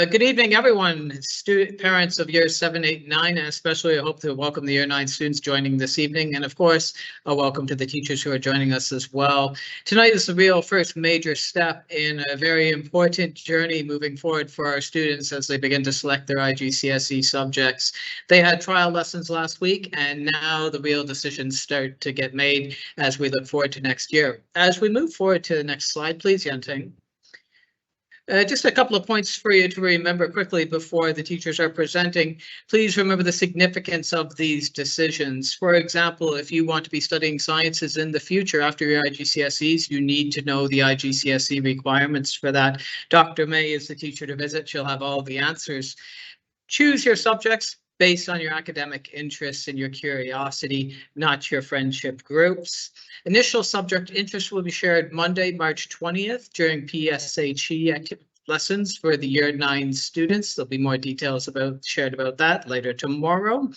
Good evening, everyone, parents of year 7, 8, 9, and especially I hope to welcome the year 9 students joining this evening. And of course, a welcome to the teachers who are joining us as well. Tonight is the real first major step in a very important journey moving forward for our students as they begin to select their IGCSE subjects. They had trial lessons last week, and now the real decisions start to get made as we look forward to next year. As we move forward to the next slide, please, Yanting. Just a couple of points for you to remember quickly before the teachers are presenting. Please remember the significance of these decisions. For example, if you want to be studying sciences in the future after your IGCSEs, you need to know the IGCSE requirements for that. Dr. May is the teacher to visit. She'll have all the answers. Choose your subjects based on your academic interests and your curiosity, not your friendship groups. Initial subject interest will be shared Monday, March 20th during PSHE lessons for the year 9 students. There'll be more details shared about that later tomorrow.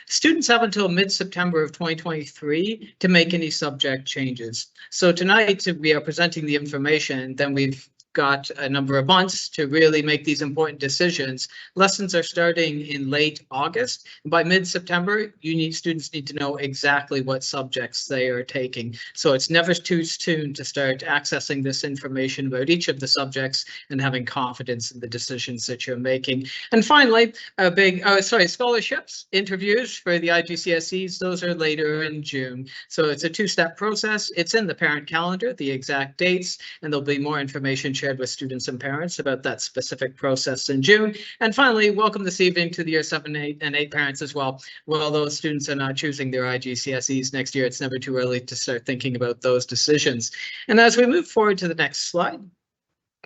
Students have until mid-September of 2023 to make any subject changes. So tonight we are presenting the information, then we've got a number of months to really make these important decisions. Lessons are starting in late August. By mid-September, students need to know exactly what subjects they are taking. So it's never too soon to start accessing this information about each of the subjects and having confidence in the decisions that you're making. And finally, scholarships, interviews for the IGCSEs, those are later in June. So it's a two-step process. It's in the parent calendar, the exact dates, and there'll be more information shared with students and parents about that specific process in June. And finally, welcome this evening to the year 7, 8, and 8 parents as well. While those students are not choosing their IGCSEs next year, it's never too early to start thinking about those decisions. And as we move forward to the next slide,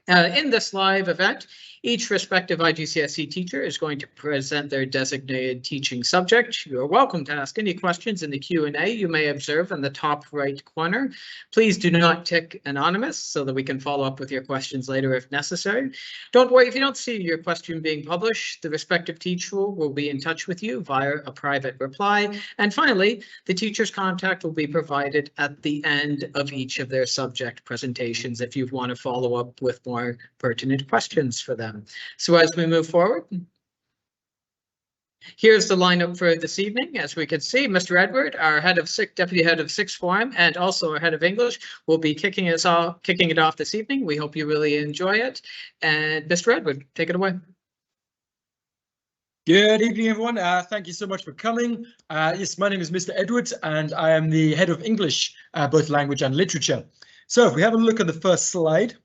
in this live event, each respective IGCSE teacher is going to present their designated teaching subject. You are welcome to ask any questions in the Q&A you may observe in the top right corner. Please do not tick anonymous so that we can follow up with your questions later if necessary. Don't worry if you don't see your question being published. The respective teacher will be in touch with you via a private reply. And finally, the teacher's contact will be provided at the end of each of their subject presentations if you want to follow up with more pertinent questions for them. So as we move forward, here's the lineup for this evening. As we can see, Mr. Edward, our deputy head of sixth form, and also our head of English, will be kicking it off this evening. We hope you really enjoy it. And Mr. Edward, take it away. Good evening, everyone. Thank you so much for coming. Yes, my name is Mr. Edwards, and I am the head of English, both language and literature. So if we have a look at the first slide.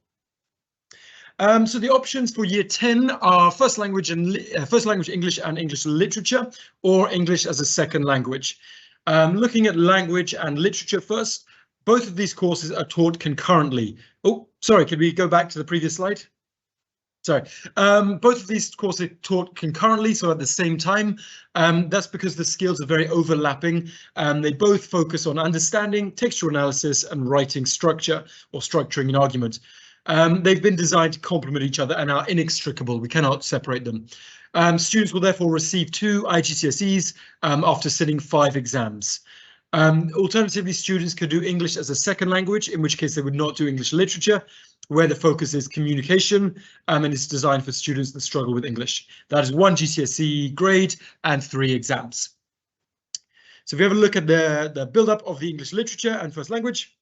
So the options for year 10 are first language English and English literature, or English as a second language. Looking at language and literature first, both of these courses are taught concurrently. Oh, sorry, can we go back to the previous slide? Sorry, both of these courses are taught concurrently, so at the same time. That's because the skills are very overlapping. They both focus on understanding, textual analysis, and writing structure, or structuring an argument. They've been designed to complement each other and are inextricable. We cannot separate them. Students will therefore receive 2 IGCSEs after sitting 5 exams. Alternatively, students could do English as a second language, in which case they would not do English literature, where the focus is communication, and it's designed for students that struggle with English. That is 1 GCSE grade and 3 exams. So if we have a look at the build-up of the English literature and first language.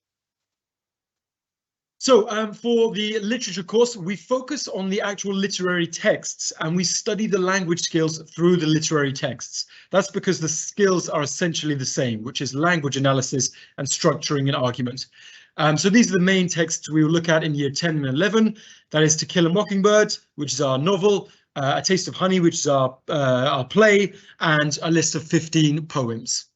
So for the literature course, we focus on the actual literary texts and we study the language skills through the literary texts. That's because the skills are essentially the same, which is language analysis and structuring an argument. So these are the main texts we will look at in year 10 and 11. That is To Kill a Mockingbird, which is our novel, A Taste of Honey, which is our play, and a list of 15 poems.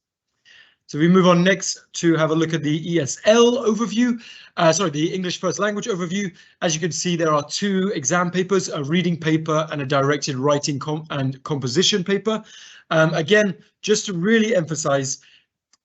So we move on next to have a look at the ESL overview, the English first language overview. As you can see, there are 2 exam papers, a reading paper and a directed writing and composition paper. Again, just to really emphasize,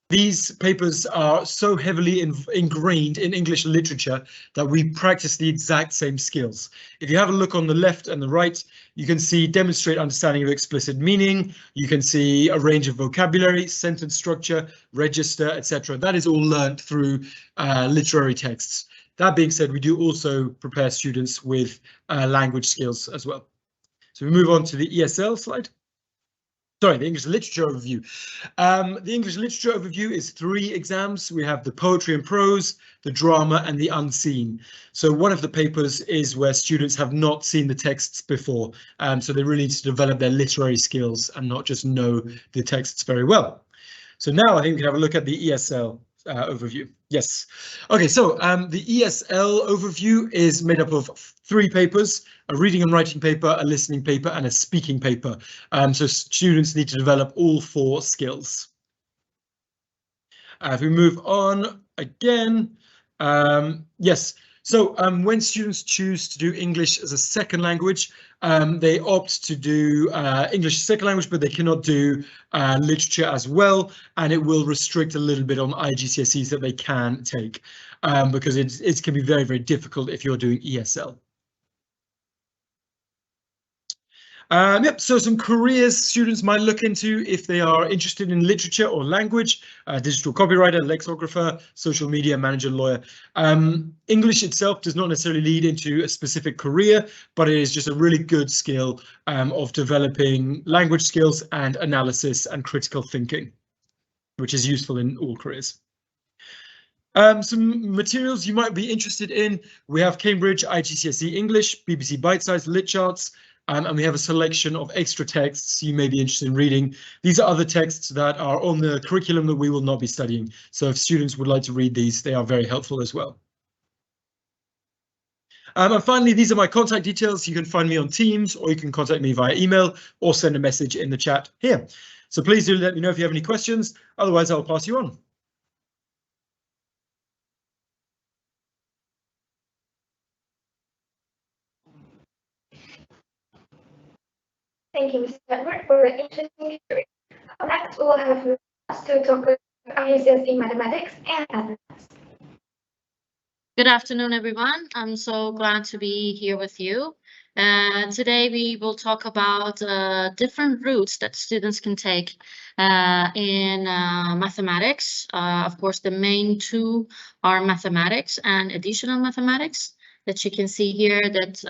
these papers are so heavily ingrained in English literature that we practice the exact same skills. If you have a look on the left and the right, you can see demonstrate understanding of explicit meaning. You can see a range of vocabulary, sentence structure, register, etc. That is all learned through literary texts. That being said, we do also prepare students with language skills as well. So we move on to the ESL slide. Sorry, the English literature overview. The English literature overview is 3 exams. We have the poetry and prose, the drama, and the unseen. So one of the papers is where students have not seen the texts before. So they really need to develop their literary skills and not just know the texts very well. So now I think we can have a look at the ESL overview. Yes. Okay, so the ESL overview is made up of 3 papers, a reading and writing paper, a listening paper, and a speaking paper. So students need to develop all 4 skills. If we move on again, yes. So when students choose to do English as a second language, they opt to do English as a second language, but they cannot do literature as well, and it will restrict a little bit on IGCSEs that they can take, because it can be very, very difficult if you're doing ESL. Yep, so some careers students might look into if they are interested in literature or language, digital copywriter, lexicographer, social media manager, lawyer. English itself does not necessarily lead into a specific career, but it is just a really good skill of developing language skills and analysis and critical thinking, which is useful in all careers. Some materials you might be interested in. We have Cambridge IGCSE English, BBC Bite-Size Lit Charts, and we have a selection of extra texts you may be interested in reading. These are other texts that are on the curriculum that we will not be studying. So if students would like to read these, they are very helpful as well. And finally, these are my contact details. You can find me on Teams, or you can contact me via email or send a message in the chat here. So please do let me know if you have any questions. Otherwise, I'll pass you on. Thank you, Mr. Edward, for the interesting history. Next, we'll have us to talk about IGCSE mathematics and mathematics. Good afternoon, everyone. I'm so glad to be here with you. Today we will talk about different routes that students can take in mathematics. Of course, the main 2 are mathematics and additional mathematics that you can see here that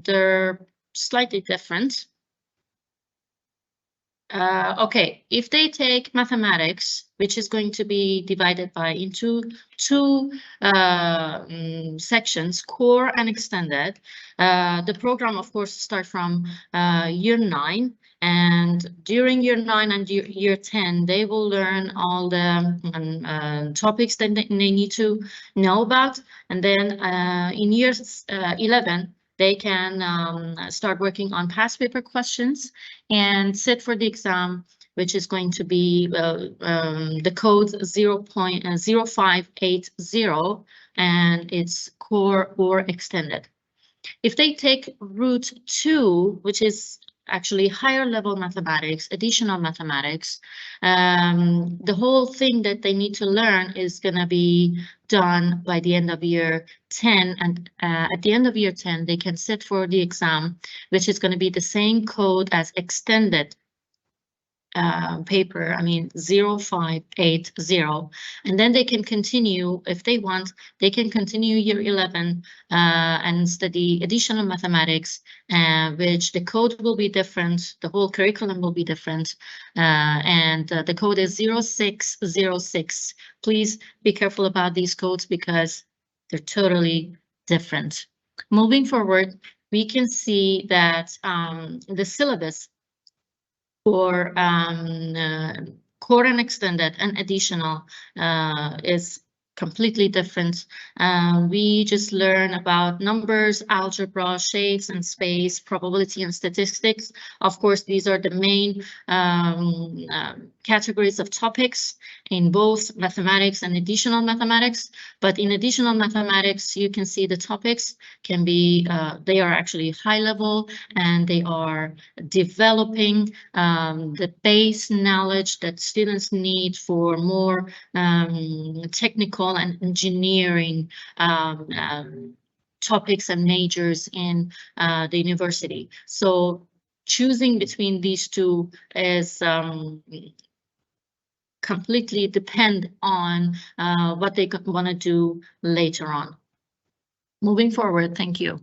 they're slightly different. Okay, if they take mathematics, which is going to be divided into 2 sections, core and extended, the program, of course, starts from year 9, and during year 9 and year 10, they will learn all the topics that they need to know about, and then in year 11, they can start working on past paper questions and sit for the exam, which is going to be the code 0.0580, and it's core or extended. If they take route 2, which is actually higher level mathematics, additional mathematics, the whole thing that they need to learn is going to be done by the end of year 10, and at the end of year 10 they can sit for the exam, which is going to be the same code as extended paper, 0580, and then they can continue, if they want, they can continue year 11 and study additional mathematics, which the code will be different, the whole curriculum will be different, and the code is 0606. Please be careful about these codes because they're totally different. Moving forward, we can see that the syllabus for core and extended and additional is completely different. We just learn about numbers, algebra, shapes and space, probability and statistics. Of course, these are the main categories of topics in both mathematics and additional mathematics. But in additional mathematics, you can see the topics can be, they are actually high level, and they are developing the base knowledge that students need for more technical and engineering topics and majors in the university. So choosing between these 2 is completely depend on what they want to do later on. Moving forward, thank you.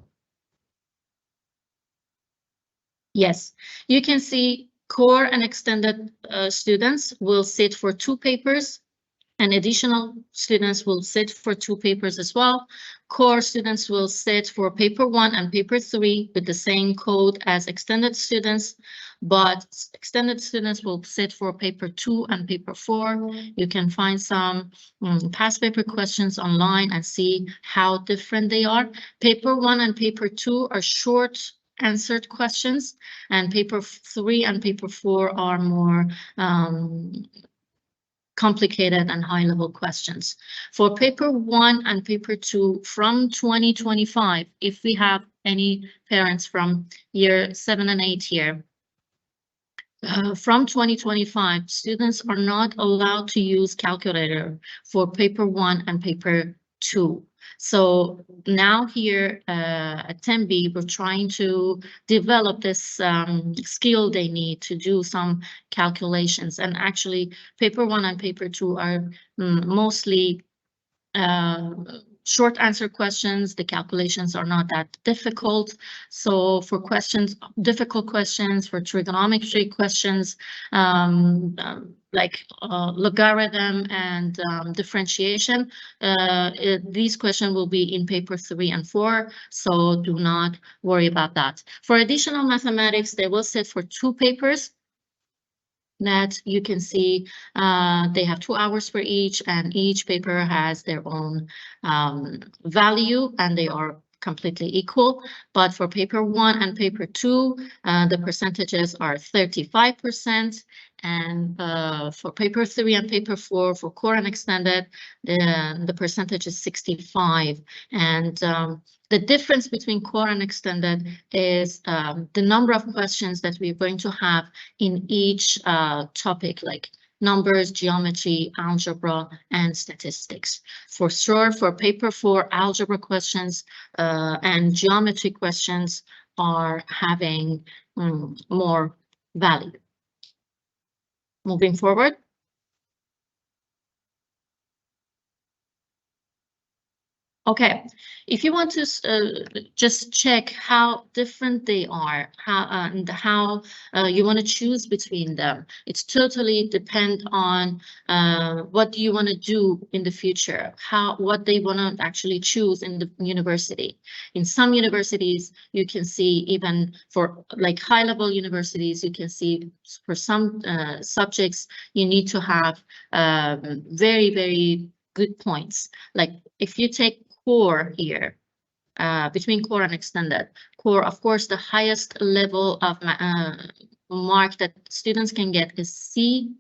Yes, you can see core and extended students will sit for 2 papers, and additional students will sit for 2 papers as well. Core students will sit for paper 1 and paper 3 with the same code as extended students, but extended students will sit for paper 2 and paper 4. You can find some past paper questions online and see how different they are. Paper 1 and paper 2 are short answered questions, and paper 3 and paper 4 are more complicated and high-level questions. For paper 1 and paper 2 from 2025, if we have any parents from year 7 and 8 here, from 2025, students are not allowed to use calculator for paper 1 and paper 2. So now here at 10B, we're trying to develop this skill they need to do some calculations. And actually, paper 1 and paper 2 are mostly short answer questions. The calculations are not that difficult. So for questions, difficult questions, for trigonometry questions, like logarithm and differentiation, these questions will be in paper 3 and 4. So do not worry about that. For additional mathematics, they will sit for 2 papers. That you can see they have 2 hours for each, and each paper has their own value, and they are completely equal. But for paper 1 and paper 2, the percentages are 35%. And for paper 3 and paper 4, for core and extended, the percentage is 65. And the difference between core and extended is the number of questions that we're going to have in each topic, like numbers, geometry, algebra, and statistics. For sure, for paper 4, algebra questions and geometry questions are having more value. Moving forward. Okay, if you want to just check how different they are, how you want to choose between them, it's totally depend on what do you want to do in the future, what they want to actually choose in the university. In some universities, you can see, even for like high-level universities, you can see for some subjects you need to have very, very good points. Like if you take core here, between core and extended. Core, of course, the highest level of mark that students can get is C.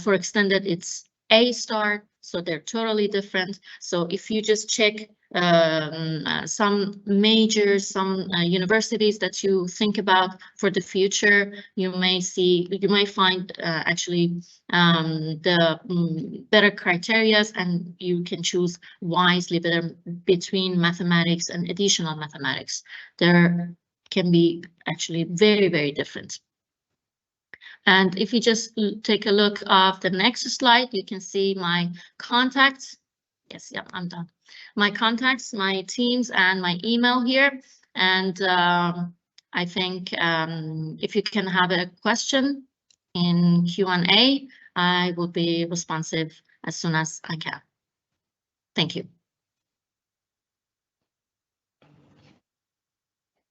For extended, it's A star, so they're totally different. So if you just check some majors, some universities that you think about for the future, you may find actually the better criterias, and you can choose wisely between mathematics and additional mathematics. There can be actually very, very different. And if you just take a look at the next slide, you can see my contacts. Yes, yeah, I'm done. My contacts, my teams, and my email here. And I think if you can have a question in Q&A, I will be responsive as soon as I can. Thank you.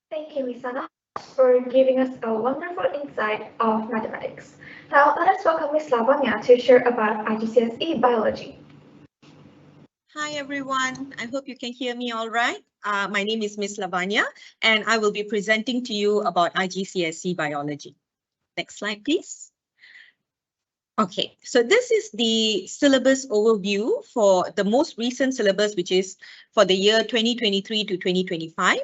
Thank you, Ms. Sana, for giving us a wonderful insight of mathematics. Now, let us welcome Ms. Lavanya to share about IGCSE biology. Hi, everyone. I hope you can hear me all right. My name is Ms. Lavanya, and I will be presenting to you about IGCSE biology. Next slide, please. Okay, so this is the syllabus overview for the most recent syllabus, which is for the year 2023 to 2025.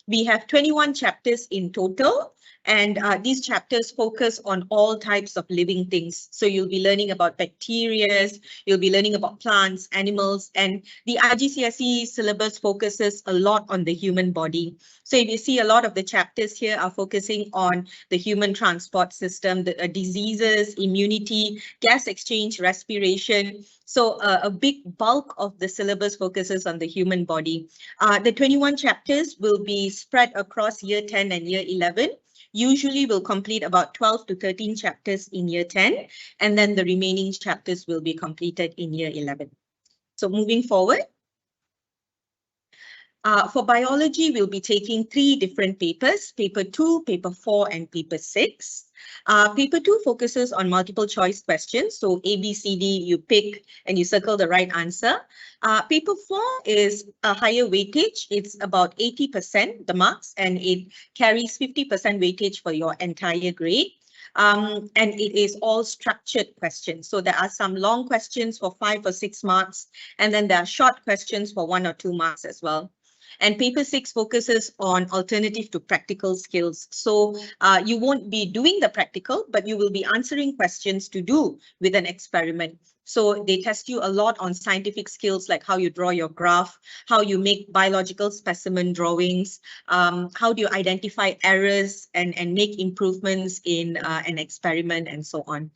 We have 21 chapters in total, and these chapters focus on all types of living things. So you'll be learning about bacteria, you'll be learning about plants, animals, and the IGCSE syllabus focuses a lot on the human body. So if you see, a lot of the chapters here are focusing on the human transport system, the diseases, immunity, gas exchange, respiration. So a big bulk of the syllabus focuses on the human body. The 21 chapters will be spread across year 10 and year 11. usually will complete about 12 to 13 chapters in year 10, and then the remaining chapters will be completed in year 11. So moving forward, for biology, we'll be taking 3 different papers, paper 2, paper 4, and paper 6. Paper 2 focuses on multiple choice questions. So A, B, C, D, you pick and you circle the right answer. Paper 4 is a higher weightage. It's about 80% the marks, and it carries 50% weightage for your entire grade. And it is all structured questions. So there are some long questions for 5 or 6 marks, and then there are short questions for 1 or 2 marks as well. And paper 6 focuses on alternative to practical skills. So you won't be doing the practical, but you will be answering questions to do with an experiment. So they test you a lot on scientific skills, like how you draw your graph, how you make biological specimen drawings, how do you identify errors and make improvements in an experiment, and so on.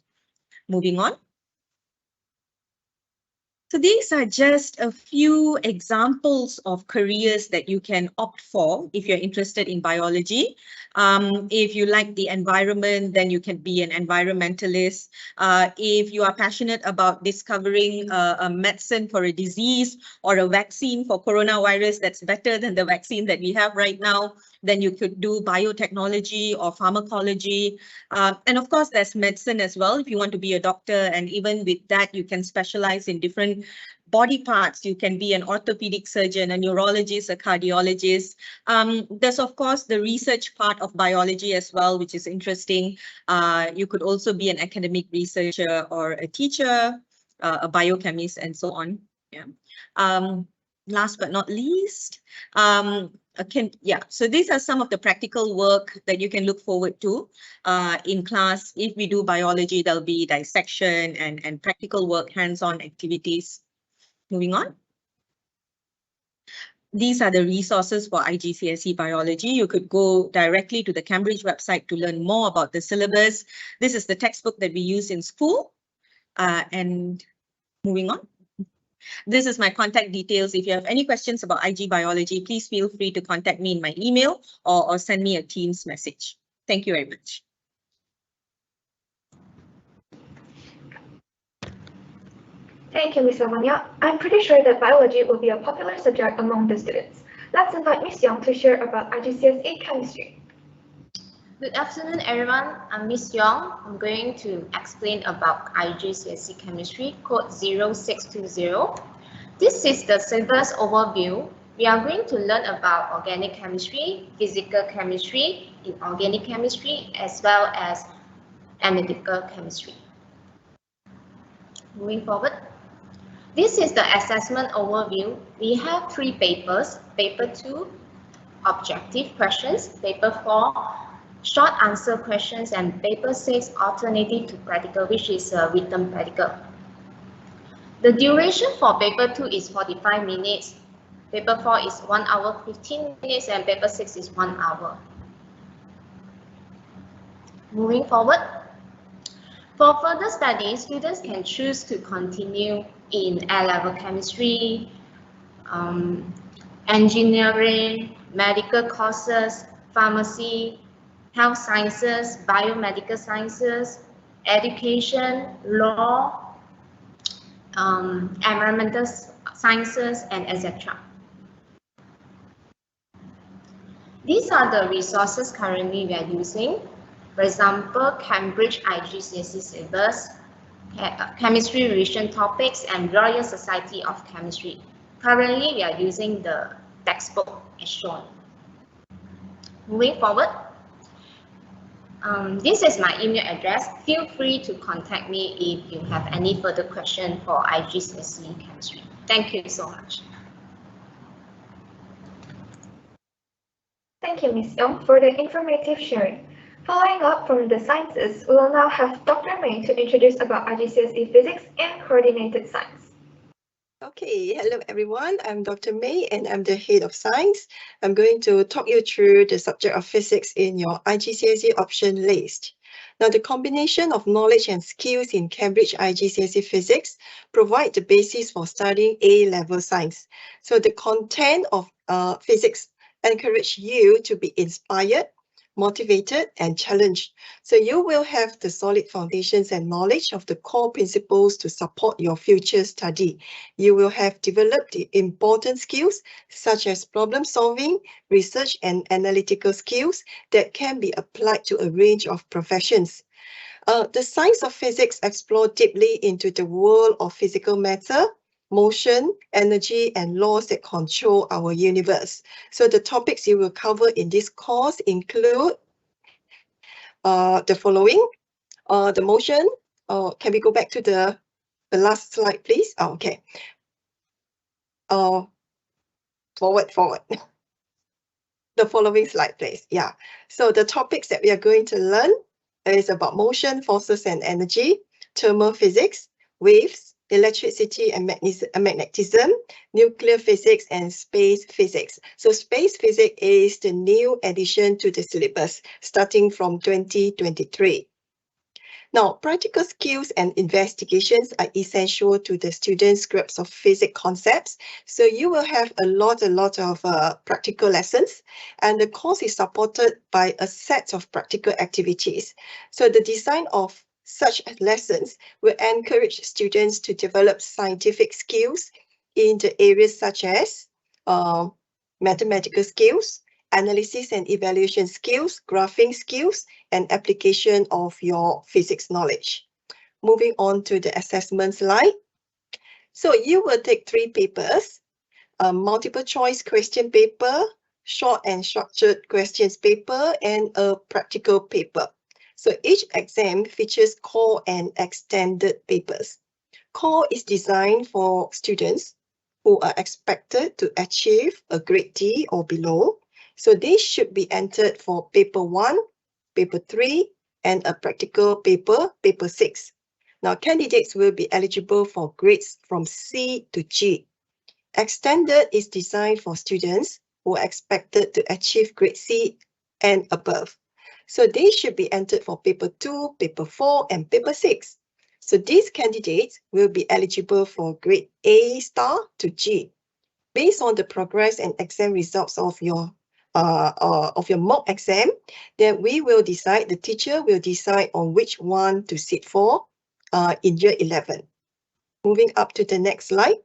Moving on. So these are just a few examples of careers that you can opt for if you're interested in biology. If you like the environment, then you can be an environmentalist. If you are passionate about discovering a medicine for a disease or a vaccine for coronavirus that's better than the vaccine that we have right now, then you could do biotechnology or pharmacology. And of course, there's medicine as well. If you want to be a doctor, and even with that, you can specialize in different body parts. You can be an orthopedic surgeon, a neurologist, a cardiologist. There's, of course, the research part of biology as well, which is interesting. You could also be an academic researcher or a teacher, a biochemist, and so on. Yeah. Last but not least, so these are some of the practical work that you can look forward to in class. If we do biology, there'll be dissection and practical work, hands-on activities. Moving on. These are the resources for IGCSE biology. You could go directly to the Cambridge website to learn more about the syllabus. This is the textbook that we use in school. And moving on. This is my contact details. If you have any questions about IG biology, please feel free to contact me in my email or send me a Teams message. Thank you very much. Thank you, Ms. Lavanya. I'm pretty sure that biology will be a popular subject among the students. Let's invite Ms. Young to share about IGCSE chemistry. Good afternoon, everyone. I'm Ms. Yong. I'm going to explain about IGCSE chemistry, code 0620. This is the syllabus overview. We are going to learn about organic chemistry, physical chemistry, inorganic chemistry, as well as analytical chemistry. Moving forward. This is the assessment overview. We have 3 papers. Paper 2, objective questions. Paper 4, short answer questions, and paper 6, alternative to practical, which is a written practical. The duration for paper 2 is 45 minutes. Paper 4 is 1 hour 15 minutes, and paper 6 is 1 hour. Moving forward. For further studies, students can choose to continue in A-level chemistry, engineering, medical courses, pharmacy, health sciences, biomedical sciences, education, law, environmental sciences, and etc. These are the resources currently we are using. For example, Cambridge IGCSE syllabus, chemistry revision topics, and Royal Society of Chemistry. Currently, we are using the textbook as shown. Moving forward. This is my email address. Feel free to contact me if you have any further question for IGCSE chemistry. Thank you so much. Thank you, Ms. Young, for the informative sharing. Following up from the sciences, we will now have Dr. May to introduce about IGCSE physics and coordinated science. Okay, hello everyone. I'm Dr. May and I'm the head of science. I'm going to talk you through the subject of physics in your IGCSE option list. Now, the combination of knowledge and skills in Cambridge IGCSE physics provide the basis for studying A-level science. So the content of physics encourage you to be inspired, motivated, and challenged. So you will have the solid foundations and knowledge of the core principles to support your future study. You will have developed the important skills such as problem solving, research, and analytical skills that can be applied to a range of professions. The science of physics explore deeply into the world of physical matter, motion, energy, and laws that control our universe. So the topics you will cover in this course include the following. The motion. Can we go back to the last slide, please? Oh, okay. Forward. The following slide, please. Yeah. So the topics that we are going to learn is about motion, forces, and energy, thermal physics, waves, electricity and magnetism, nuclear physics, and space physics. So space physics is the new addition to the syllabus starting from 2023. Now, practical skills and investigations are essential to the students' grasp of physics concepts. So you will have a lot of practical lessons, and the course is supported by a set of practical activities. So the design of such lessons will encourage students to develop scientific skills in the areas such as mathematical skills, analysis and evaluation skills, graphing skills, and application of your physics knowledge. Moving on to the assessment slide. So you will take 3 papers, a multiple choice question paper, short and structured questions paper, and a practical paper. So each exam features core and extended papers. Core is designed for students who are expected to achieve a grade D or below. So they should be entered for paper 1, paper 3, and a practical paper, paper 6. Now, candidates will be eligible for grades from C to G. Extended is designed for students who are expected to achieve grade C and above. So they should be entered for paper 2, paper 4, and paper 6. So these candidates will be eligible for grade A star to G. Based on the progress and exam results of your mock exam, then we will decide, the teacher will decide on which one to sit for in year 11. Moving up to the next slide.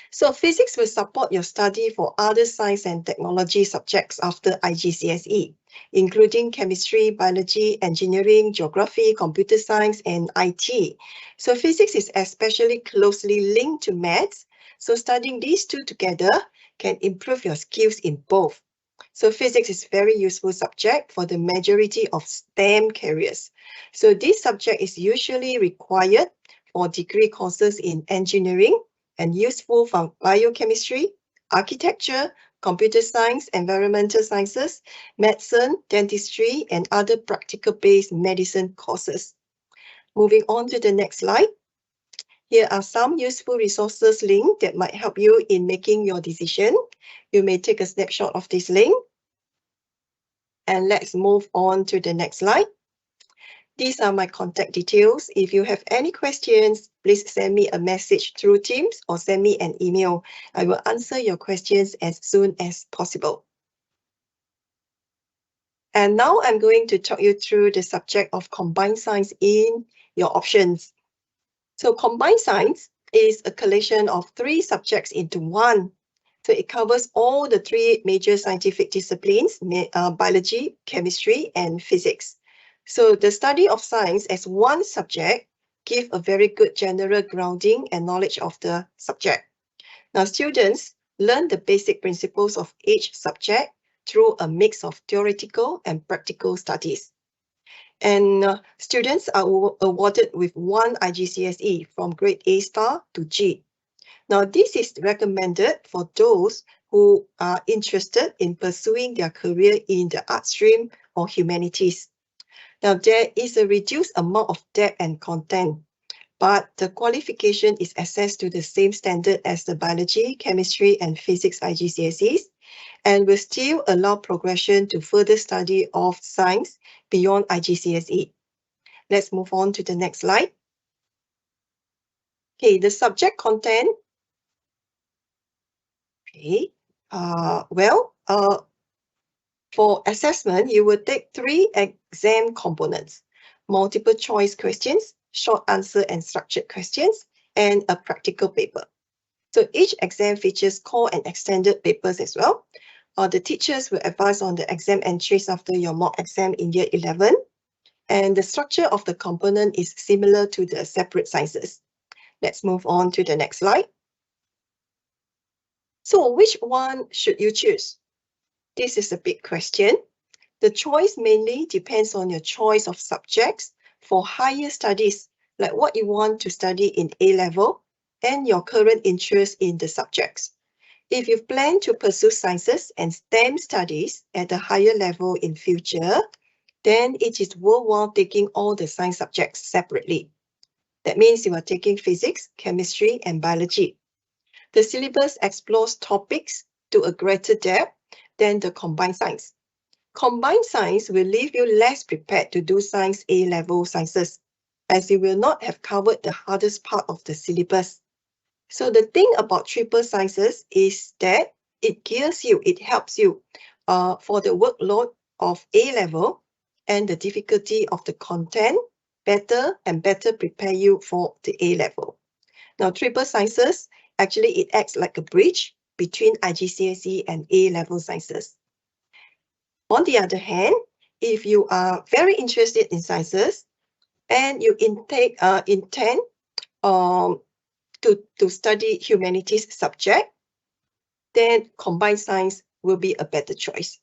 So physics will support your study for other science and technology subjects after IGCSE, including chemistry, biology, engineering, geography, computer science, and IT. So physics is especially closely linked to maths. So studying these two together can improve your skills in both. So physics is a very useful subject for the majority of STEM careers. So this subject is usually required for degree courses in engineering and useful for biochemistry, architecture, computer science, environmental sciences, medicine, dentistry, and other practical-based medicine courses. Moving on to the next slide. Here are some useful resources link that might help you in making your decision. You may take a snapshot of this link. And let's move on to the next slide. These are my contact details. If you have any questions, please send me a message through Teams or send me an email. I will answer your questions as soon as possible. And now I'm going to talk you through the subject of combined science in your options. So combined science is a collection of 3 subjects into one. So it covers all the 3 major scientific disciplines, biology, chemistry, and physics. So the study of science as one subject gives a very good general grounding and knowledge of the subject. Now, students learn the basic principles of each subject through a mix of theoretical and practical studies. And students are awarded with 1 IGCSE from grade A star to G. Now, this is recommended for those who are interested in pursuing their career in the art stream or humanities. Now, there is a reduced amount of depth and content, but the qualification is assessed to the same standard as the biology, chemistry, and physics IGCSEs, and will still allow progression to further study of science beyond IGCSE. Let's move on to the next slide. Okay, the subject content. Okay, For assessment, you will take 3 exam components: multiple choice questions, short answer and structured questions, and a practical paper. So each exam features core and extended papers as well. The teachers will advise on the exam entries after your mock exam in year 11. And the structure of the component is similar to the separate sciences. Let's move on to the next slide. So which one should you choose? This is a big question. The choice mainly depends on your choice of subjects for higher studies, like what you want to study in A-level and your current interest in the subjects. If you plan to pursue sciences and STEM studies at a higher level in future, then it is worthwhile taking all the science subjects separately. That means you are taking physics, chemistry, and biology. The syllabus explores topics to a greater depth than the combined science. Combined science will leave you less prepared to do science A-level sciences, as you will not have covered the hardest part of the syllabus. So the thing about triple sciences is that it gears you, it helps you for the workload of A-level and the difficulty of the content better prepare you for the A-level. Now, triple sciences, actually it acts like a bridge between IGCSE and A-level sciences. On the other hand, if you are very interested in sciences and you intend to study humanities subject, then combined science will be a better choice.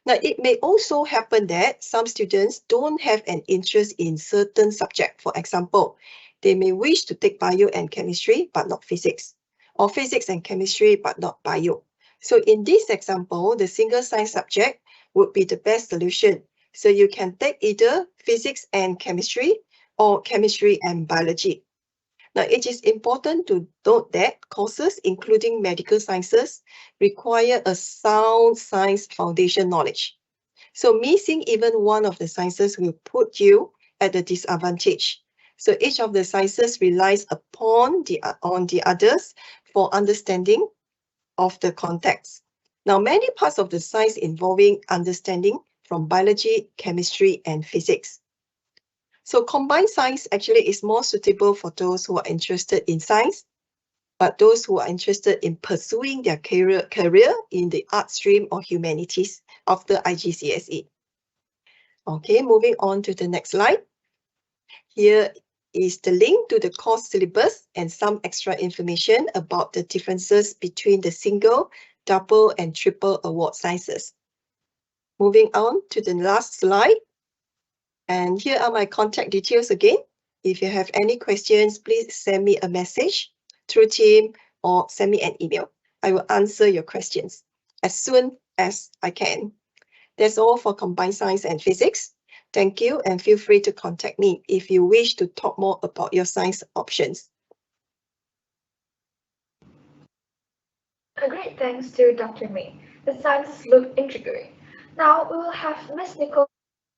Now, it may also happen that some students don't have an interest in certain subject. For example, they may wish to take bio and chemistry, but not physics, or physics and chemistry, but not bio. So in this example, the single science subject would be the best solution. So you can take either physics and chemistry or chemistry and biology. Now, it is important to note that courses, including medical sciences, require a sound science foundation knowledge. So missing even one of the sciences will put you at a disadvantage. So each of the sciences relies upon the others for understanding of the context. Now, many parts of the science involving understanding from biology, chemistry, and physics. So combined science actually is more suitable for those who are interested in science, but those who are interested in pursuing their career in the art stream or humanities after IGCSE. Okay, moving on to the next slide. Here is the link to the course syllabus and some extra information about the differences between the single, double, and triple award sciences. Moving on to the last slide. And here are my contact details again. If you have any questions, please send me a message through Team or send me an email. I will answer your questions as soon as I can. That's all for combined science and physics. Thank you, and feel free to contact me if you wish to talk more about your science options. A great thanks to Dr. May. The sciences look intriguing. Now we will have Ms. Nicole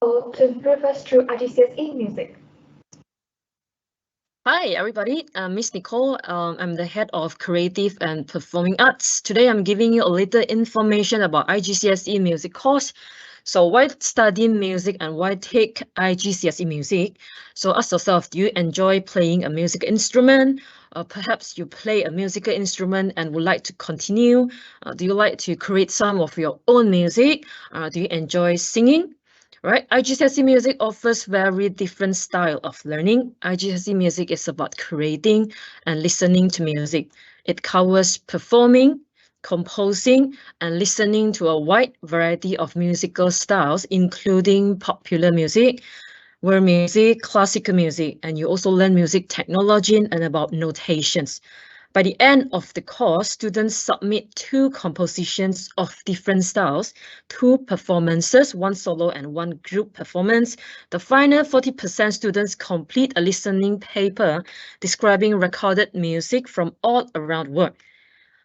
to brief us through IGCSE music. Hi, everybody. I'm Miss Nicole. I'm the head of Creative and Performing Arts. Today, I'm giving you a little information about IGCSE music course. So why study music and why take IGCSE music? So ask yourself, do you enjoy playing a music instrument? Perhaps you play a musical instrument and would like to continue. Do you like to create some of your own music? Do you enjoy singing? Right, IGCSE music offers very different style of learning. IGCSE music is about creating and listening to music. It covers performing, composing, and listening to a wide variety of musical styles, including popular music, world music, classical music, and you also learn music technology and about notations. By the end of the course, students submit 2 compositions of different styles, 2 performances, 1 solo and 1 group performance. The final 40% students complete a listening paper describing recorded music from all around the world.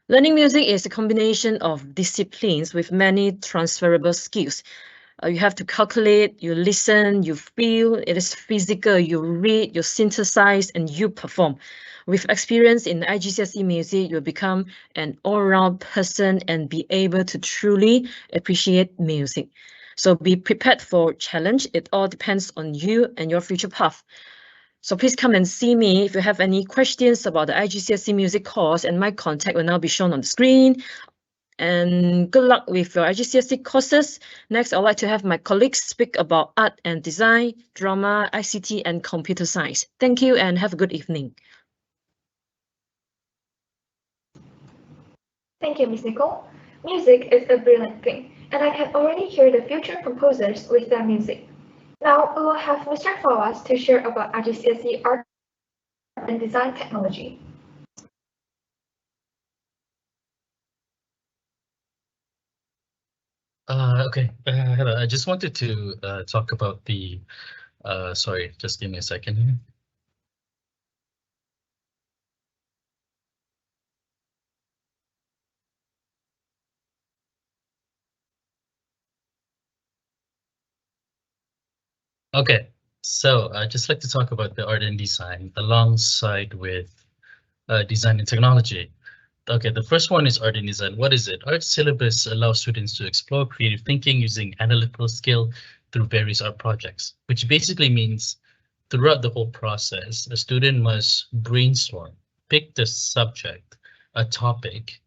Learning music is a combination of disciplines with many transferable skills. You have to calculate, you listen, you feel, it is physical, you read, you synthesize, and you perform. With experience in IGCSE music, you'll become an all-round person and be able to truly appreciate music. So be prepared for challenge. It all depends on you and your future path. So please come and see me if you have any questions about the IGCSE music course, and my contact will now be shown on the screen. And good luck with your IGCSE courses. Next, I'd like to have my colleagues speak about art and design, drama, ICT, and computer science. Thank you and have a good evening. Thank you, Ms. Nicole. Music is a brilliant thing, and I can already hear the future composers with their music. Now we will have Mr. Fawaz to share about IGCSE art and design technology. Okay, hello. I just wanted to talk about the, sorry, just give me a second here. Okay, so I'd just like to talk about the art and design alongside with design and technology. Okay, the first one is art and design. What is it? Art syllabus allows students to explore creative thinking using analytical skill through various art projects, which basically means throughout the whole process, a student must brainstorm, pick the subject, a topic,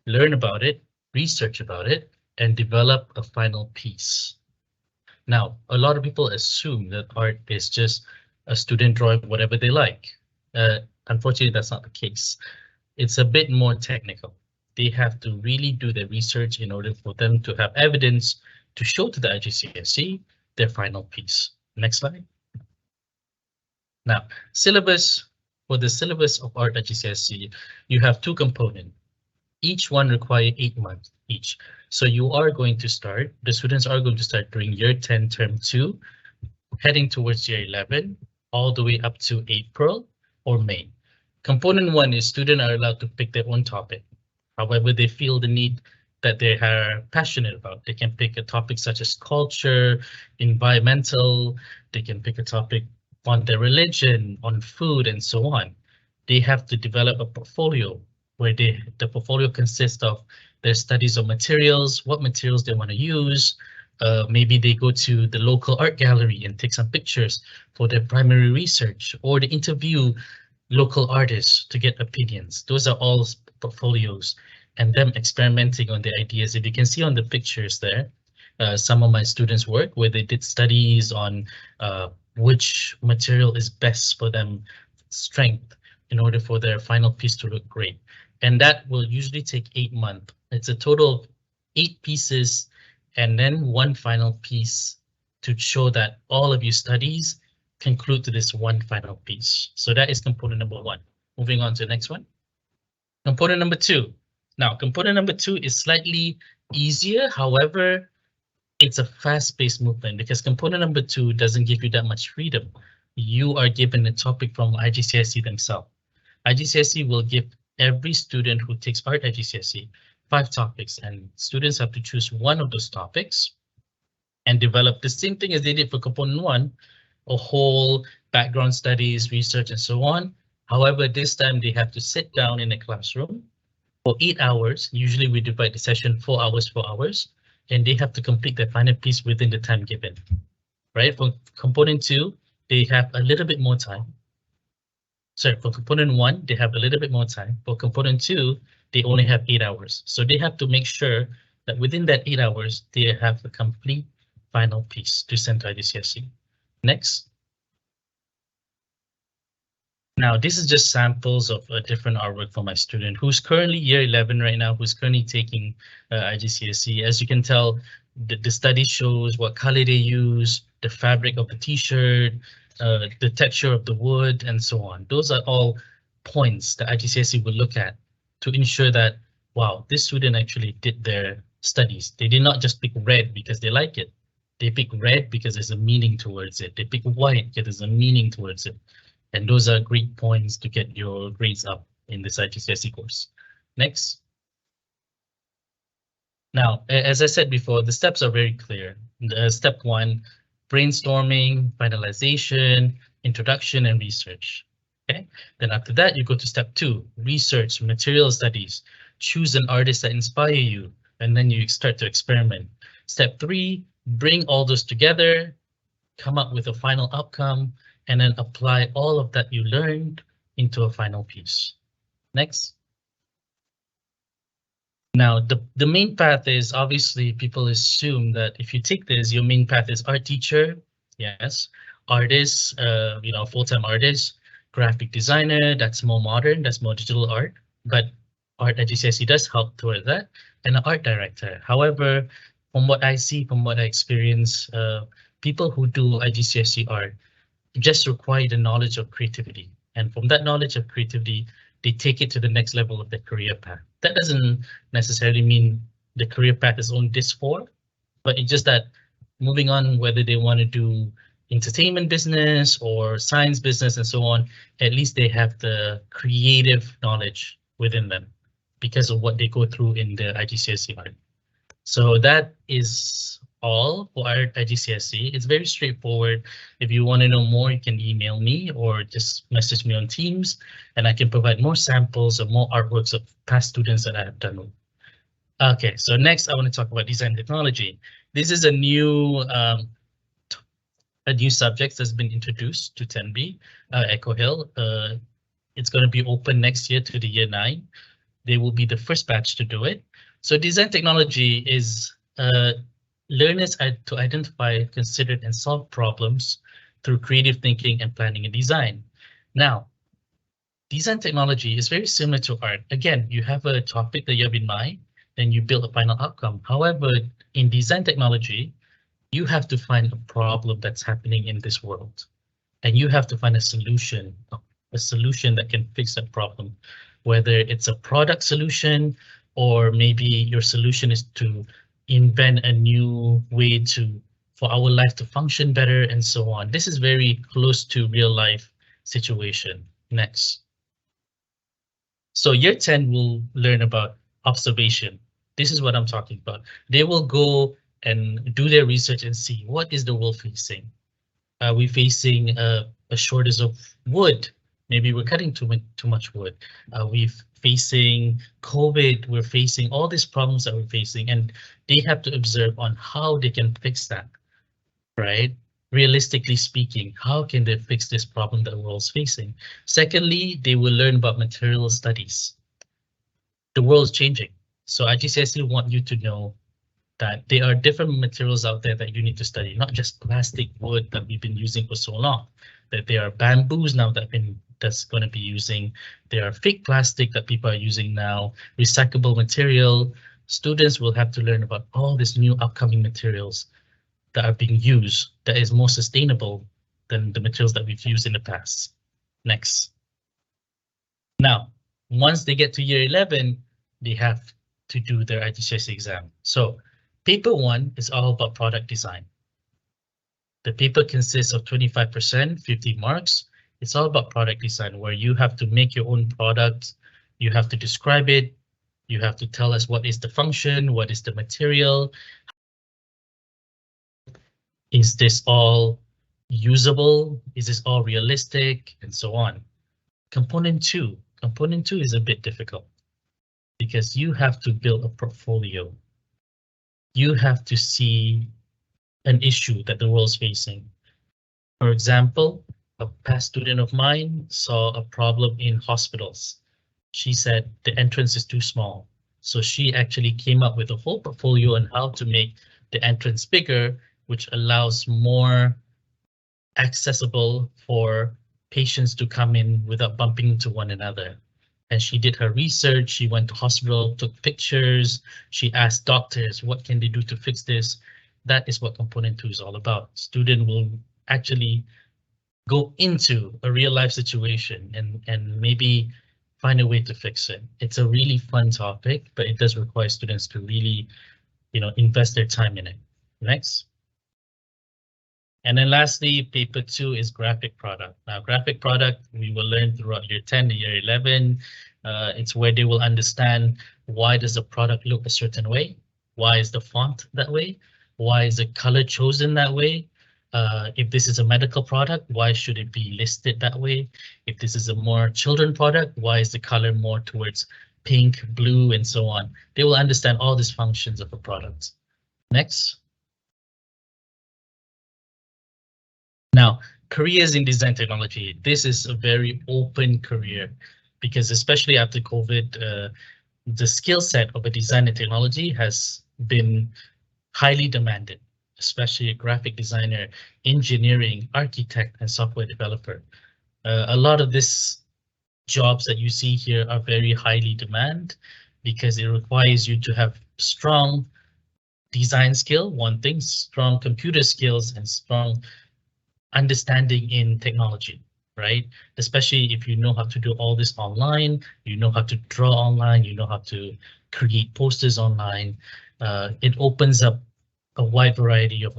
learn about it, research about it, and develop a final piece. Now, a lot of people assume that art is just a student drawing whatever they like. Unfortunately, that's not the case. It's a bit more technical. They have to really do their research in order for them to have evidence to show to the IGCSE their final piece. Next slide. Now, syllabus. For the syllabus of art IGCSE, you have two components. Each one require 8 months each. So you are going to start, the students are going to start during year 10 term 2, heading towards year 11, all the way up to April or May. Component 1 is students are allowed to pick their own topic. However, they feel the need that they are passionate about. They can pick a topic such as culture, environmental, they can pick a topic on their religion, on food, and so on. They have to develop a portfolio where the portfolio consists of their studies of materials, what materials they want to use. Maybe they go to the local art gallery and take some pictures for their primary research, or they interview local artists to get opinions. Those are all portfolios and them experimenting on the ideas. If you can see on the pictures there, some of my students' work where they did studies on which material is best for them strength in order for their final piece to look great. And that will usually take 8 months. It's a total of 8 pieces and then one final piece to show that all of your studies conclude to this one final piece. So that is component number 1. Moving on to the next one. Component number 2. Now, component number 2 is slightly easier. However, it's a fast-paced movement because component number 2 doesn't give you that much freedom. You are given a topic from IGCSE themselves. IGCSE will give every student who takes art IGCSE 5 topics, and students have to choose one of those topics and develop the same thing as they did for component 1, a whole background studies, research, and so on. However, this time they have to sit down in a classroom for 8 hours. Usually we divide the session 4 hours, 4 hours, and they have to complete their final piece within the time given. Right? For component 2, they have a little bit more time. Sorry, for component 1, they have a little bit more time. For component 2, they only have 8 hours. So they have to make sure that within that 8 hours, they have a complete final piece to send to IGCSE. Next. Now, this is just samples of a different artwork for my student who's currently year 11 right now, who's currently taking IGCSE. As you can tell, the study shows what color they use, the fabric of the t-shirt, the texture of the wood, and so on. Those are all points that IGCSE will look at to ensure that, wow, this student actually did their studies. They did not just pick red because they like it. They pick red because there's a meaning towards it. They pick white because there's a meaning towards it. And those are great points to get your grades up in this IGCSE course. Next. Now, as I said before, the steps are very clear. Step 1, brainstorming, finalization, introduction, and research. Okay, then after that, you go to step 2, research, material studies, choose an artist that inspire you, and then you start to experiment. Step 3, bring all those together, come up with a final outcome, and then apply all of that you learned into a final piece. Next. Now, the main path is obviously people assume that if you take this, your main path is art teacher, yes, artist, full-time artist, graphic designer, that's more modern, that's more digital art, but art at GCSE does help toward that, and an art director. However, from what I see, from what I experience, people who do IGCSE art just require the knowledge of creativity. And from that knowledge of creativity, they take it to the next level of their career path. That doesn't necessarily mean the career path is only this for, but it's just that moving on, whether they want to do entertainment business or science business and so on, at least they have the creative knowledge within them because of what they go through in the IGCSE art. So that is all for our IGCSE. It's very straightforward. If you want to know more, you can email me or just message me on Teams, and I can provide more samples or more artworks of past students that I have done. Okay, so next I want to talk about design technology. This is a new subject that's been introduced to 10B, Echo Hill. It's going to be open next year to the year 9. They will be the first batch to do it. So design technology is learners to identify, consider, and solve problems through creative thinking and planning and design. Now, design technology is very similar to art. Again, you have a topic that you have in mind, then you build a final outcome. However, in design technology, you have to find a problem that's happening in this world, and you have to find a solution that can fix that problem, whether it's a product solution, or maybe your solution is to invent a new way for our life to function better and so on. This is very close to real life situation. Next. So year 10 will learn about observation. This is what I'm talking about. They will go and do their research and see what is the world facing. Are we facing a shortage of wood? Maybe we're cutting too much wood. We're facing COVID. We're facing all these problems that we're facing, and they have to observe on how they can fix that, right? Realistically speaking, how can they fix this problem that the world's facing? Secondly, they will learn about material studies. The world's changing, so IGCSE want you to know that there are different materials out there that you need to study, not just plastic, wood that we've been using for so long. That there are bamboos now that's going to be using. There are fake plastic that people are using now, recyclable material. Students will have to learn about all these new upcoming materials that are being used that is more sustainable than the materials that we've used in the past. Next. Now, once they get to year 11, they have to do their IGCSE exam. So paper 1 is all about product design. The paper consists of 25%, 50 marks. It's all about product design, where you have to make your own product. You have to describe it. You have to tell us what is the function, what is the material. Is this all usable? Is this all realistic? And so on. Component 2 is a bit difficult because you have to build a portfolio. You have to see an issue that the world's facing. For example, a past student of mine saw a problem in hospitals. She said the entrance is too small. So she actually came up with a whole portfolio on how to make the entrance bigger, which allows more accessible for patients to come in without bumping into one another. And she did her research. She went to hospital, took pictures. She asked doctors, what can they do to fix this? That is what component 2 is all about. Student will actually go into a real life situation and maybe find a way to fix it. It's a really fun topic, but it does require students to really, invest their time in it. Next. And then lastly, paper 2 is graphic product. Now, graphic product, we will learn throughout year 10 to year 11. It's where they will understand why does a product look a certain way? Why is the font that way? Why is the color chosen that way? If this is a medical product, why should it be listed that way? If this is a more children product, why is the color more towards pink, blue, and so on? They will understand all these functions of a product. Next. Now, careers in design technology. This is a very open career because especially after COVID, the skill set of a design and technology has been highly demanded, especially a graphic designer, engineering, architect, and software developer. A lot of these jobs that you see here are very highly demanded because it requires you to have strong design skill, one thing, strong computer skills, and strong understanding in technology, right? Especially if you know how to do all this online, you know how to draw online, you know how to create posters online. It opens up a wide variety of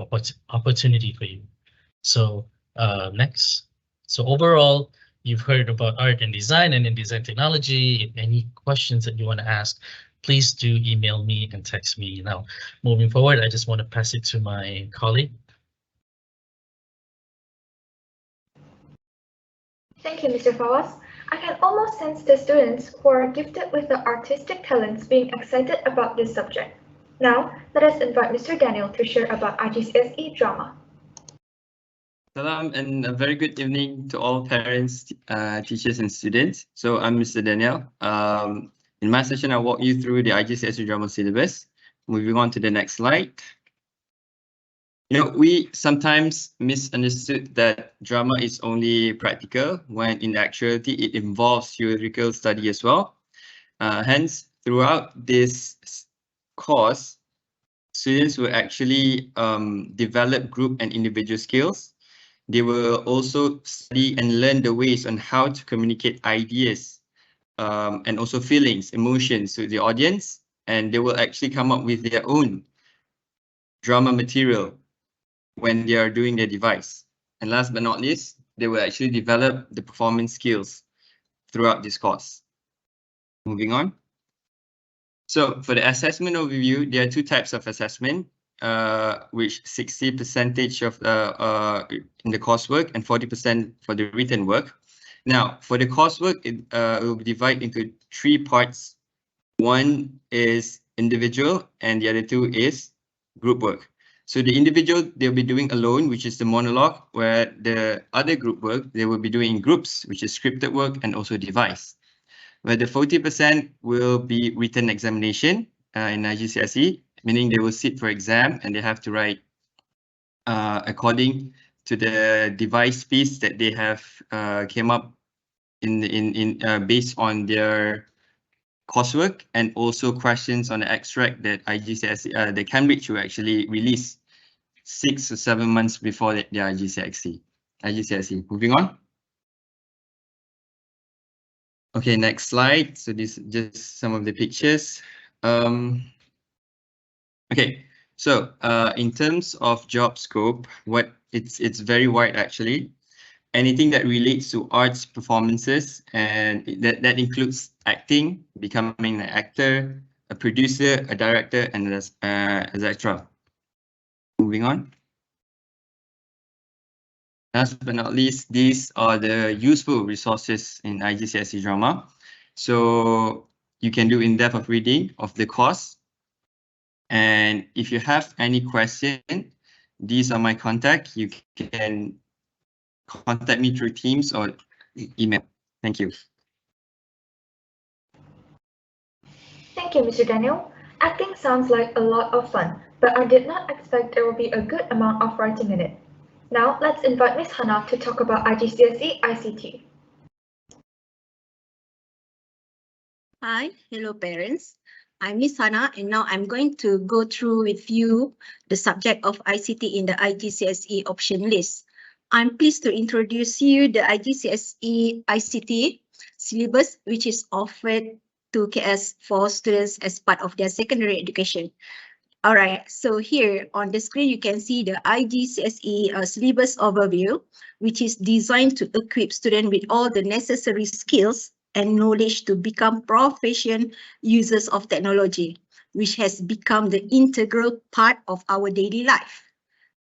opportunity for you. So next. So overall, you've heard about art and design and in design technology. If any questions that you want to ask, please do email me and text me. Now, moving forward, I just want to pass it to my colleague. Thank you, Mr. Fawaz. I can almost sense the students who are gifted with the artistic talents being excited about this subject. Now, let us invite Mr. Daniel to share about IGCSE drama. Salam and a very good evening to all parents, teachers and students. So I'm Mr. Daniel. In my session, I'll walk you through the IGCSE drama syllabus. Moving on to the next slide. We sometimes misunderstood that drama is only practical when in actuality it involves theoretical study as well. Hence, throughout this course, students will actually develop group and individual skills. They will also study and learn the ways on how to communicate ideas and also feelings, emotions to the audience, and they will actually come up with their own drama material when they are doing their device. And last but not least, they will actually develop the performance skills throughout this course. Moving on. So for the assessment overview, there are two types of assessment, which 60% of in the coursework and 40% for the written work. Now, for the coursework, it will be divided into 3 parts. One is individual and the other 2 is group work. So the individual, they'll be doing alone, which is the monologue, where the other group work, they will be doing in groups, which is scripted work and also device. Where the 40% will be written examination in IGCSE, meaning they will sit for exam and they have to write according to the device piece that they have came up in based on their coursework, and also questions on the extract that IGCSE, the Cambridge will actually release 6 to 7 months before the IGCSE. Moving on. Okay, next slide. So this is just some of the pictures. Okay, so in terms of job scope, it's very wide actually. Anything that relates to arts performances, and that includes acting, becoming an actor, a producer, a director, and etc. Moving on. Last but not least, these are the useful resources in IGCSE drama. So you can do in-depth of reading of the course. And if you have any question, these are my contact. You can contact me through Teams or email. Thank you. Thank you, Mr. Daniel. Acting sounds like a lot of fun, but I did not expect there will be a good amount of writing in it. Now, let's invite Ms. Hannah to talk about IGCSE ICT. Hi, hello parents. I'm Miss Hannah, and now I'm going to go through with you the subject of ICT in the IGCSE option list. I'm pleased to introduce you the IGCSE ICT syllabus, which is offered to KS for students as part of their secondary education. All right, so here on the screen, you can see the IGCSE syllabus overview, which is designed to equip students with all the necessary skills and knowledge to become proficient users of technology. which has become the integral part of our daily life.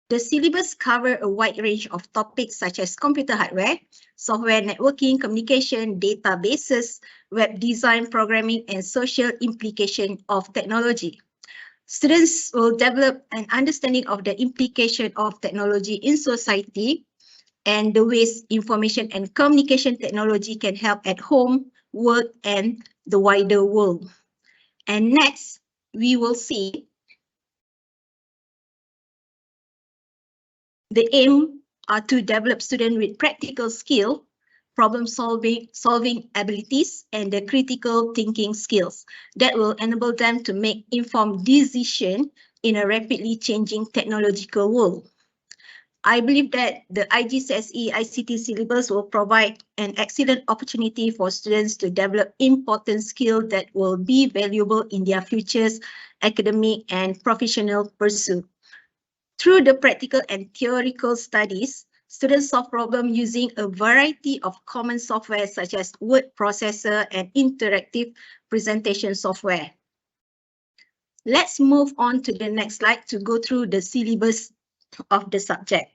The syllabus covers a wide range of topics such as computer hardware, software networking, communication, databases, web design, programming, and social implication of technology. Students will develop an understanding of the implication of technology in society and the ways information and communication technology can help at home, work, and the wider world. And next, we will see the aim are to develop students with practical skill, problem solving abilities, and the critical thinking skills that will enable them to make informed decisions in a rapidly changing technological world. I believe that the IGCSE ICT syllabus will provide an excellent opportunity for students to develop important skills that will be valuable in their futures academic and professional pursuit. Through the practical and theoretical studies, students solve problems using a variety of common software such as word processor and interactive presentation software. Let's move on to the next slide to go through the syllabus of the subject.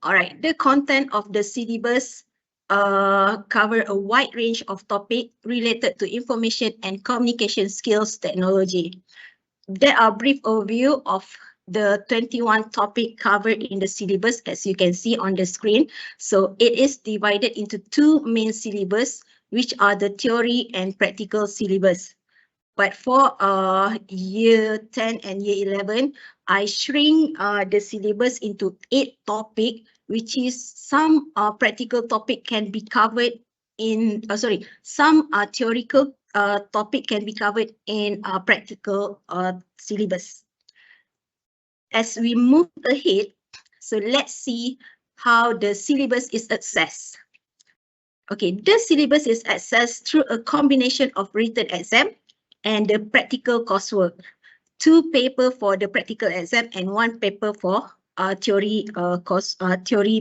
All right, the content of the syllabus cover a wide range of topics related to information and communication skills technology. There are brief overview of the 21 topic covered in the syllabus, as you can see on the screen. So it is divided into two main syllabus, which are the theory and practical syllabus. But for year 10 and year 11, I shrink the syllabus into 8 topics, which is some practical topic can be covered in, some theoretical topic can be covered in practical syllabus. As we move ahead, so let's see how the syllabus is assessed. Okay, the syllabus is assessed through a combination of written exam and the practical coursework. 2 papers for the practical exam and 1 paper for theory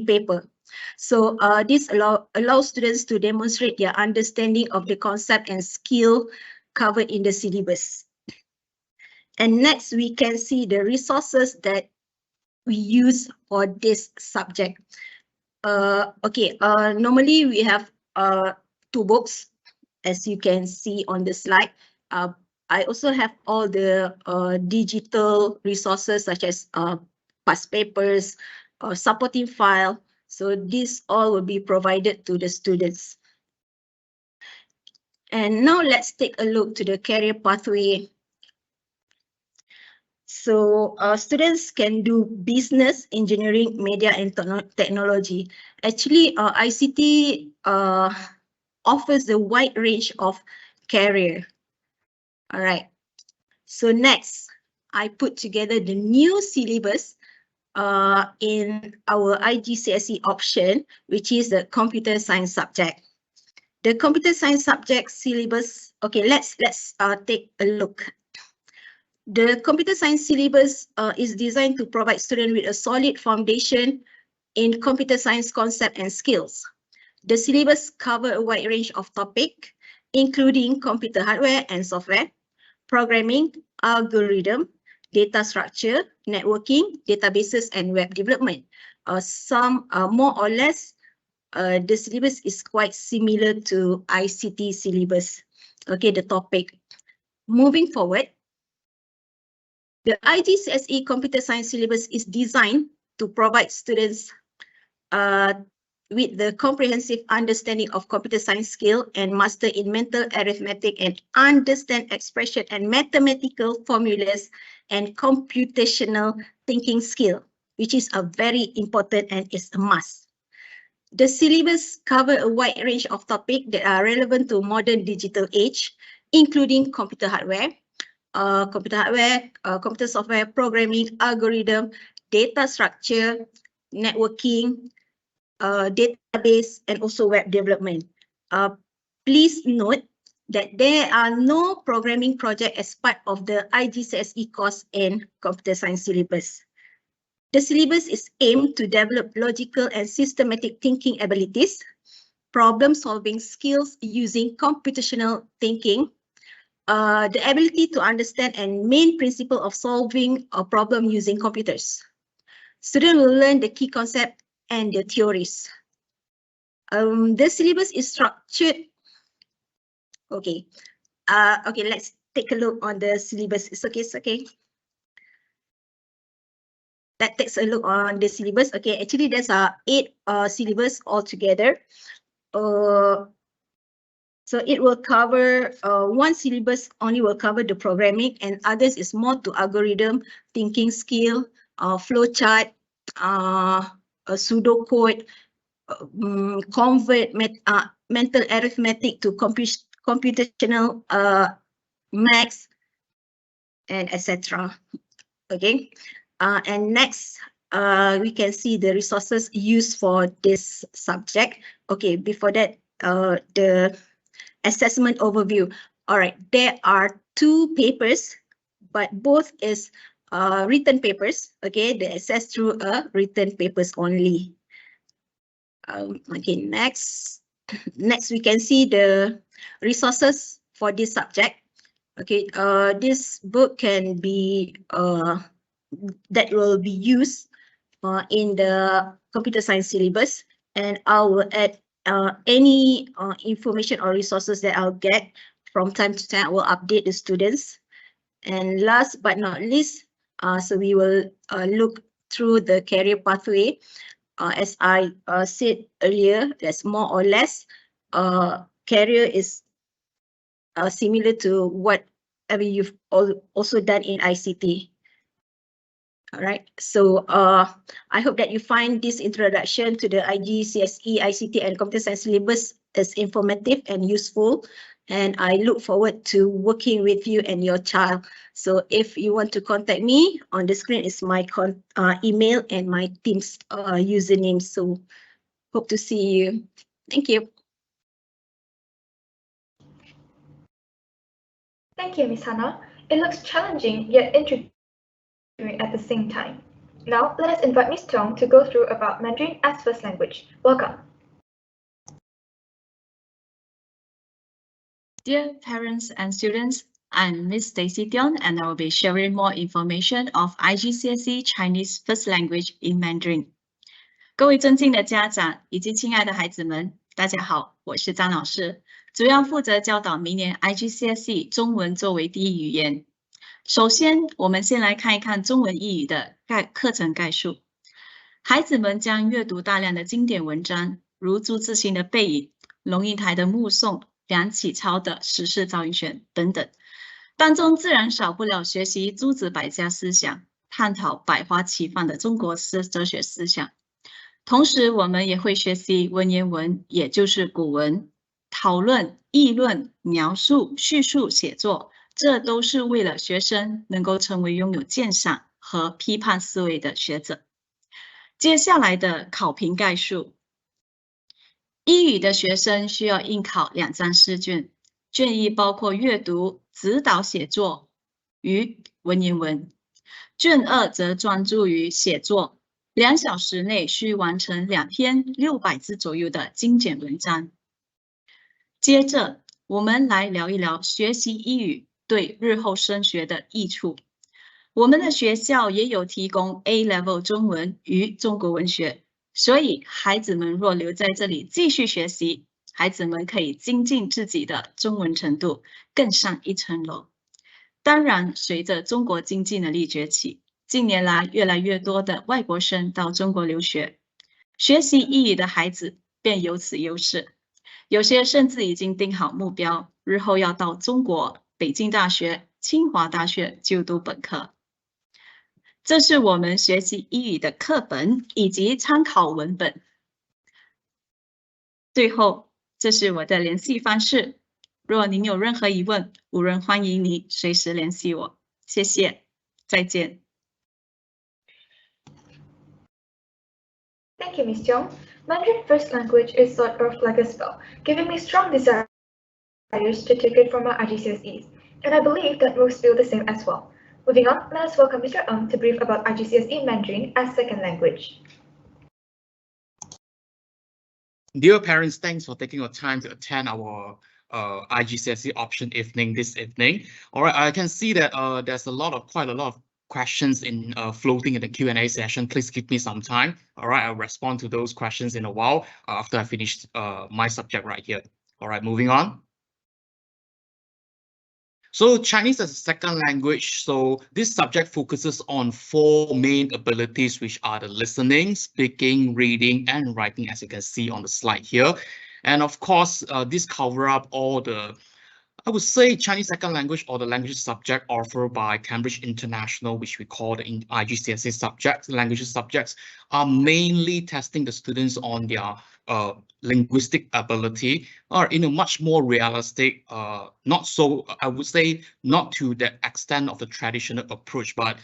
paper. So this allows students to demonstrate their understanding of the concept and skill covered in the syllabus. And next, we can see the resources that we use for this subject. Normally we have 2 books, as you can see on the slide. I also have all the digital resources such as past papers or supporting file. So this all will be provided to the students. And now let's take a look to the career pathway. So students can do business, engineering, media, and technology. Actually, ICT offers a wide range of career. All right. So next, I put together the new syllabus in our IGCSE option, which is the computer science subject. The computer science subject syllabus. Okay, let's take a look. The computer science syllabus is designed to provide students with a solid foundation in computer science concept and skills. The syllabus covers a wide range of topics, including computer hardware and software, programming, algorithm, data structure, networking, databases, and web development. Some more or less, the syllabus is quite similar to ICT syllabus. Okay, the topic. Moving forward, the IGCSE computer science syllabus is designed to provide students with the comprehensive understanding of computer science skill and master in mental arithmetic and understand expression and mathematical formulas and computational thinking skill, which is a very important and is a must. The syllabus covers a wide range of topics that are relevant to modern digital age, including computer hardware, computer software, programming, algorithm, data structure, networking, database, and also web development. Please note that there are no programming projects as part of the IGCSE course in computer science syllabus. The syllabus is aimed to develop logical and systematic thinking abilities, problem-solving skills using computational thinking, the ability to understand and main principle of solving a problem using computers. Students will learn the key concept and the theories. The syllabus is structured. Okay. Okay, let's take a look on the syllabus. It's okay. That takes a look on the syllabus. Okay, actually there's 8 syllabus altogether. So it will cover one syllabus only will cover the programming, and others is more to algorithm, thinking skill, flow chart, a pseudocode, convert mental arithmetic to computational maths, and etc. Okay, and next we can see the resources used for this subject. Okay, before that, the assessment overview. All right, there are 2 papers, but both is written papers. Okay, they assess through written papers only. Okay, next we can see the resources for this subject. Okay, this book can be that will be used in the computer science syllabus, and I will add any information or resources that I'll get from time to time. I will update the students. And last but not least, so we will look through the career pathway. As I said earlier, that's more or less career is similar to whatever you've also done in ICT. All right, so I hope that you find this introduction to the IGCSE, ICT and computer science syllabus is informative and useful, and I look forward to working with you and your child. So if you want to contact me, on the screen is my email and my team's username. So hope to see you. Thank you. Thank you, Ms. Hannah. It looks challenging yet interesting at the same time. Now, let us invite Ms. Tong to go through about Mandarin as first language. Welcome. Dear parents and students, I'm Ms. Stacy Tiong, and I will be sharing more information of IGCSE Chinese First Language in Mandarin. 各位尊敬的家长以及亲爱的孩子们，大家好，我是张老师，主要负责教导明年 IGCSE 中文作为第一语言。首先，我们先来看一看中文译语的课程概述。孩子们将阅读大量的经典文章，如朱自清的《背影》、龙应台的《目送》、梁启超的《时事造诣选》等等，当中自然少不了学习诸子百家思想，探讨百花齐放的中国哲学思想。同时，我们也会学习文言文，也就是古文，讨论、议论、描述、叙述、写作，这都是为了学生能够成为拥有鉴赏和批判思维的学者。接下来的考评概述。一语的学生需要应考2张试卷，卷1包括阅读、指导写作与文言文，卷2则专注于写作，2小时内需完成2篇600字左右的精简文章。接着，我们来聊一聊学习一语对日后升学的益处。我们的学校也有提供 A-Level 中文与中国文学，所以孩子们若留在这里继续学习，孩子们可以精进自己的中文程度，更上一层楼。当然，随着中国经济能力崛起，近年来越来越多的外国生到中国留学，学习英语的孩子便有此优势，有些甚至已经定好目标，日后要到中国北京大学、清华大学就读本科。这是我们学习英语的课本以及参考文本。最后，这是我的联系方式，若您有任何疑问，无人欢迎您随时联系我。谢谢，再见。Thank you, Ms. Tiong. Mandarin first language is sort of like a spell, giving me strong desires to take it for my IGCSEs, and I believe that most feel the same as well. Moving on, let us welcome Mr. To brief about IGCSE Mandarin as second language. Dear parents, thanks for taking your time to attend our IGCSE option evening this evening. All right, I can see that there's quite a lot of questions in floating in the Q&A session. Please give me some time. All right, I'll respond to those questions in a while after I finish my subject right here. All right, moving on. So Chinese as a second language. So this subject focuses on 4 main abilities, which are the listening, speaking, reading, and writing, as you can see on the slide here. And of course, this cover up all the, I would say, Chinese second language or the language subject offered by Cambridge International, which we call the IGCSE subjects, languages subjects, are mainly testing the students on their linguistic ability, or in a much more realistic, not so, I would say, not to the extent of the traditional approach, but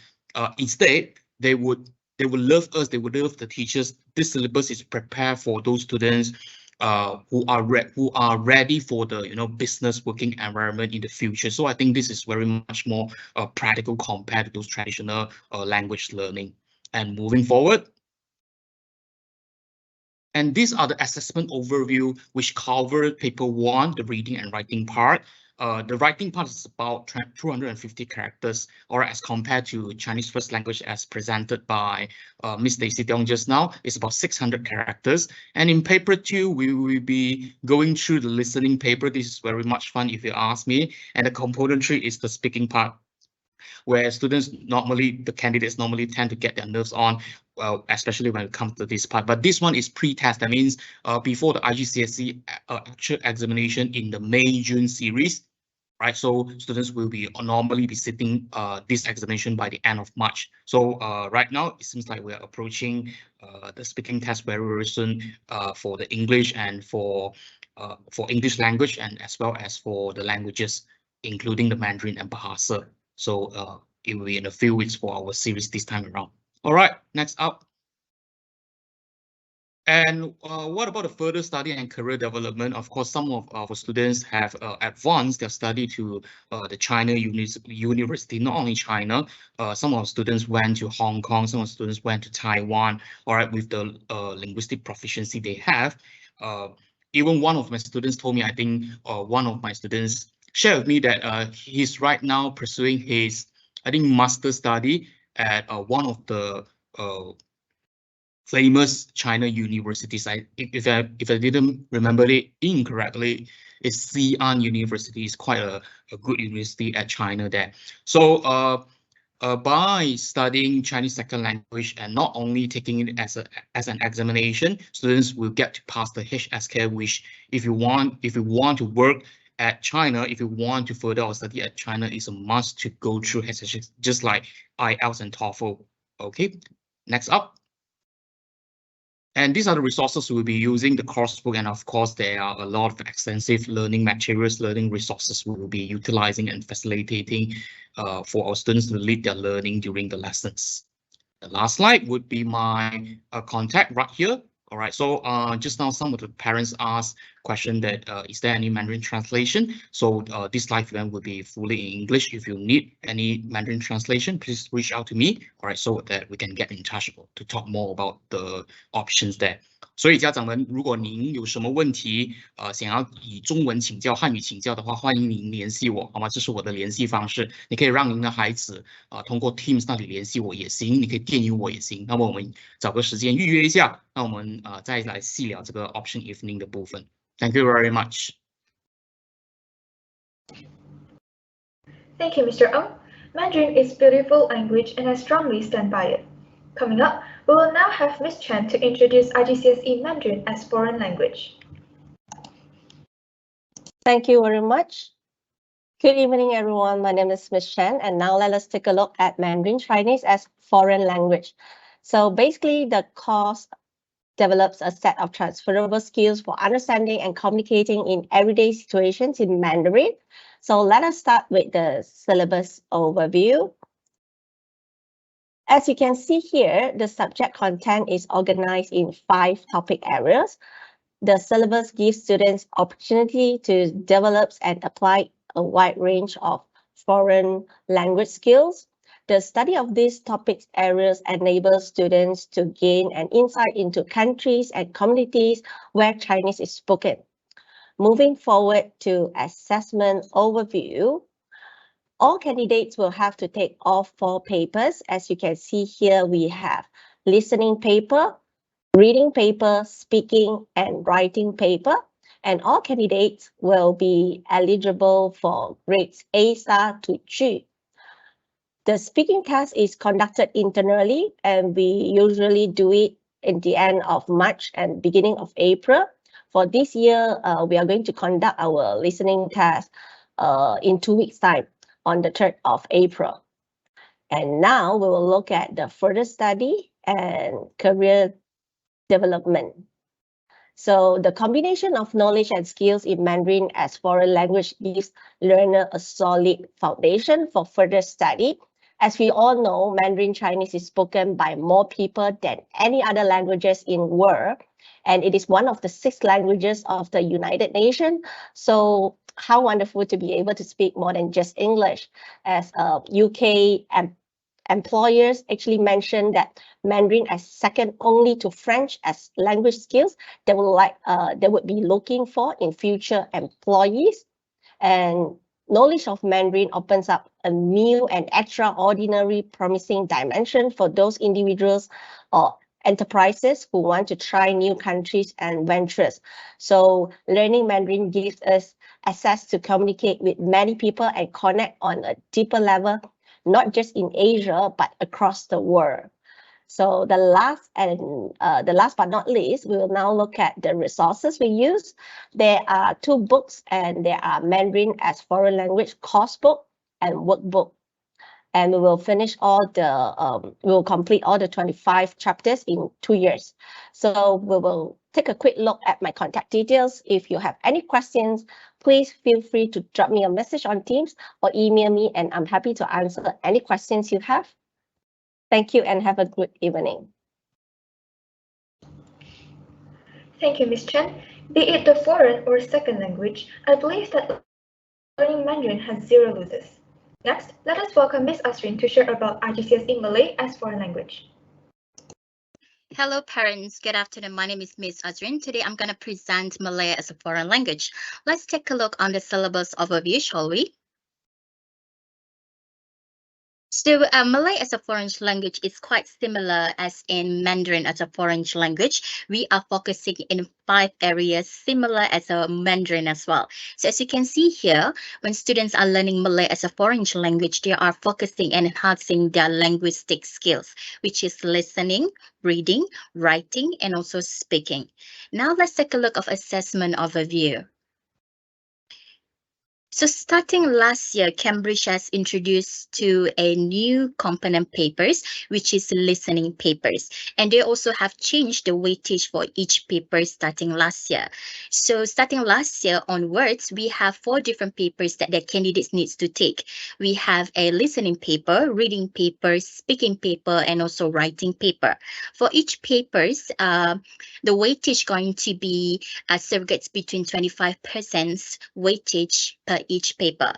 instead they would love us, they would love the teachers. This syllabus is prepared for those students who are ready for the business working environment in the future. So I think this is very much more practical compared to those traditional language learning. And moving forward, and these are the assessment overview, which cover paper 1, the reading and writing part. The writing part is about 250 characters, or as compared to Chinese first language as presented by Ms. Daisy Tiong just now, it's about 600 characters. And in paper 2, we will be going through the listening paper. This is very much fun if you ask me. And the componentry is the speaking part, where the candidates normally tend to get their nerves on, especially when it comes to this part. But this one is pre-test. That means before the IGCSE actual examination in the May-June series, right? So students will normally be sitting this examination by the end of March. So right now, it seems like we're approaching the speaking test very, very soon for the English and for English language, and as well as for the languages, including the Mandarin and Bahasa. So it will be in a few weeks for our series this time around. All right, next up. And what about the further study and career development? Of course, some of our students have advanced their study to the China University, not only China. Some of our students went to Hong Kong, some of our students went to Taiwan, all right, with the linguistic proficiency they have. Even one of my students told me, I think one of my students shared with me that he's right now pursuing his, I think, master study at one of the famous China universities. If I didn't remember it incorrectly, it's Xi'an University. It's quite a good university at China there. So by studying Chinese second language and not only taking it as an examination, students will get to pass the HSK, which if you want to work at China, if you want to further our study at China, is a must to go through HSK, just like IELTS and TOEFL. Okay, next up. And these are the resources we'll be using, the coursebook, and of course there are a lot of extensive learning materials, learning resources we will be utilizing and facilitating for our students to lead their learning during the lessons. The last slide would be my contact right here. All right, so just now some of the parents asked question that is there any Mandarin translation? So this live event will be fully in English. If you need any Mandarin translation, please reach out to me. All right, so that we can get in touch to talk more about the options there. 所以家长们，如果您有什么问题，想要以中文请教、汉语请教的话，欢迎您联系我，好吗？这是我的联系方式。你可以让您的孩子通过 Teams 那里联系我也行，你可以电邮我也行。那么我们找个时间预约一下，那我们再来细聊这个 Option Evening 的部分。Thank you very much. Thank you, Mr. Ng. Mandarin is beautiful language and I strongly stand by it. Coming up, we will now have Ms. Chen to introduce IGCSE Mandarin as foreign language. Thank you very much. Good evening, everyone. My name is Ms. Chen, and now let us take a look at Mandarin Chinese as foreign language. So basically, the course develops a set of transferable skills for understanding and communicating in everyday situations in Mandarin. So let us start with the syllabus overview. As you can see here, the subject content is organized in 5 topic areas. The syllabus gives students opportunity to develop and apply a wide range of foreign language skills. The study of these topic areas enables students to gain an insight into countries and communities where Chinese is spoken. Moving forward to assessment overview, all candidates will have to take all 4 papers. As you can see here, we have listening paper, reading paper, speaking and writing paper. And all candidates will be eligible for grades A star to G. The speaking test is conducted internally, and we usually do it in the end of March and beginning of April. For this year, we are going to conduct our listening test in 2 weeks' time on the 3rd of April. And now we will look at the further study and career development. So the combination of knowledge and skills in Mandarin as foreign language gives learner a solid foundation for further study. As we all know, Mandarin Chinese is spoken by more people than any other languages in the world, and it is one of the 6 languages of the United Nations. So how wonderful to be able to speak more than just English. As UK and employers actually mentioned that Mandarin as second only to French as language skills they would be looking for in future employees. And knowledge of Mandarin opens up a new and extraordinary promising dimension for those individuals or enterprises who want to try new countries and ventures. So learning Mandarin gives us access to communicate with many people and connect on a deeper level, not just in Asia, but across the world. So the last but not least, we will now look at the resources we use. There are 2 books, and there are Mandarin as foreign language course book and workbook. And we will finish all the, we will complete all the 25 chapters in 2 years. So we will take a quick look at my contact details. If you have any questions, please feel free to drop me a message on Teams or email me, and I'm happy to answer any questions you have. Thank you and have a good evening. Thank you, Ms. Chen. Be it the foreign or second language, I believe that learning Mandarin has 0 losers. Next, let us welcome Ms. Asrin to share about IGCSE Malay as foreign language. Hello parents, good afternoon. My name is Ms. Azrin. Today I'm going to present Malay as a foreign language. Let's take a look on the syllabus overview, shall we? So Malay as a foreign language is quite similar as in Mandarin as a foreign language. We are focusing in 5 areas similar as a Mandarin as well. So as you can see here, when students are learning Malay as a foreign language, they are focusing and enhancing their linguistic skills, which is listening, reading, writing, and also speaking. Now let's take a look of assessment overview. So starting last year, Cambridge has introduced to a new component papers, which is listening papers. And they also have changed the weightage for each paper starting last year. So starting last year onwards, we have 4 different papers that the candidates needs to take. We have a listening paper, reading paper, speaking paper, and also writing paper. For each papers, the weightage going to be surrogates between 25% weightage per each paper.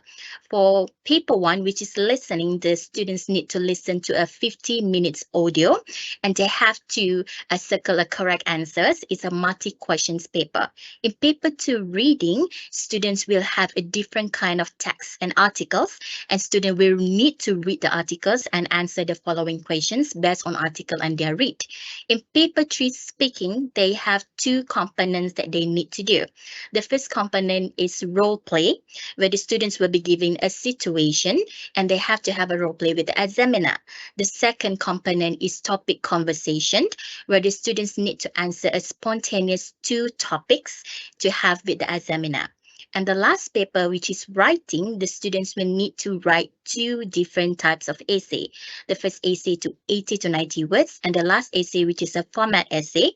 For paper 1, which is listening, the students need to listen to a 50 minutes audio, and they have to circle a correct answers. It's a multi-questions paper. In paper 2, reading, students will have a different kind of text and articles, and students will need to read the articles and answer the following questions based on article and their read. In paper 3, speaking, they have 2 components that they need to do. The first component is role play, where the students will be given a situation and they have to have a role play with the examiner. The second component is topic conversation, where the students need to answer a spontaneous 2 topics to have with the examiner. And the last paper, which is writing, the students will need to write 2 different types of essay. The first essay to 80 to 90 words, and the last essay, which is a format essay.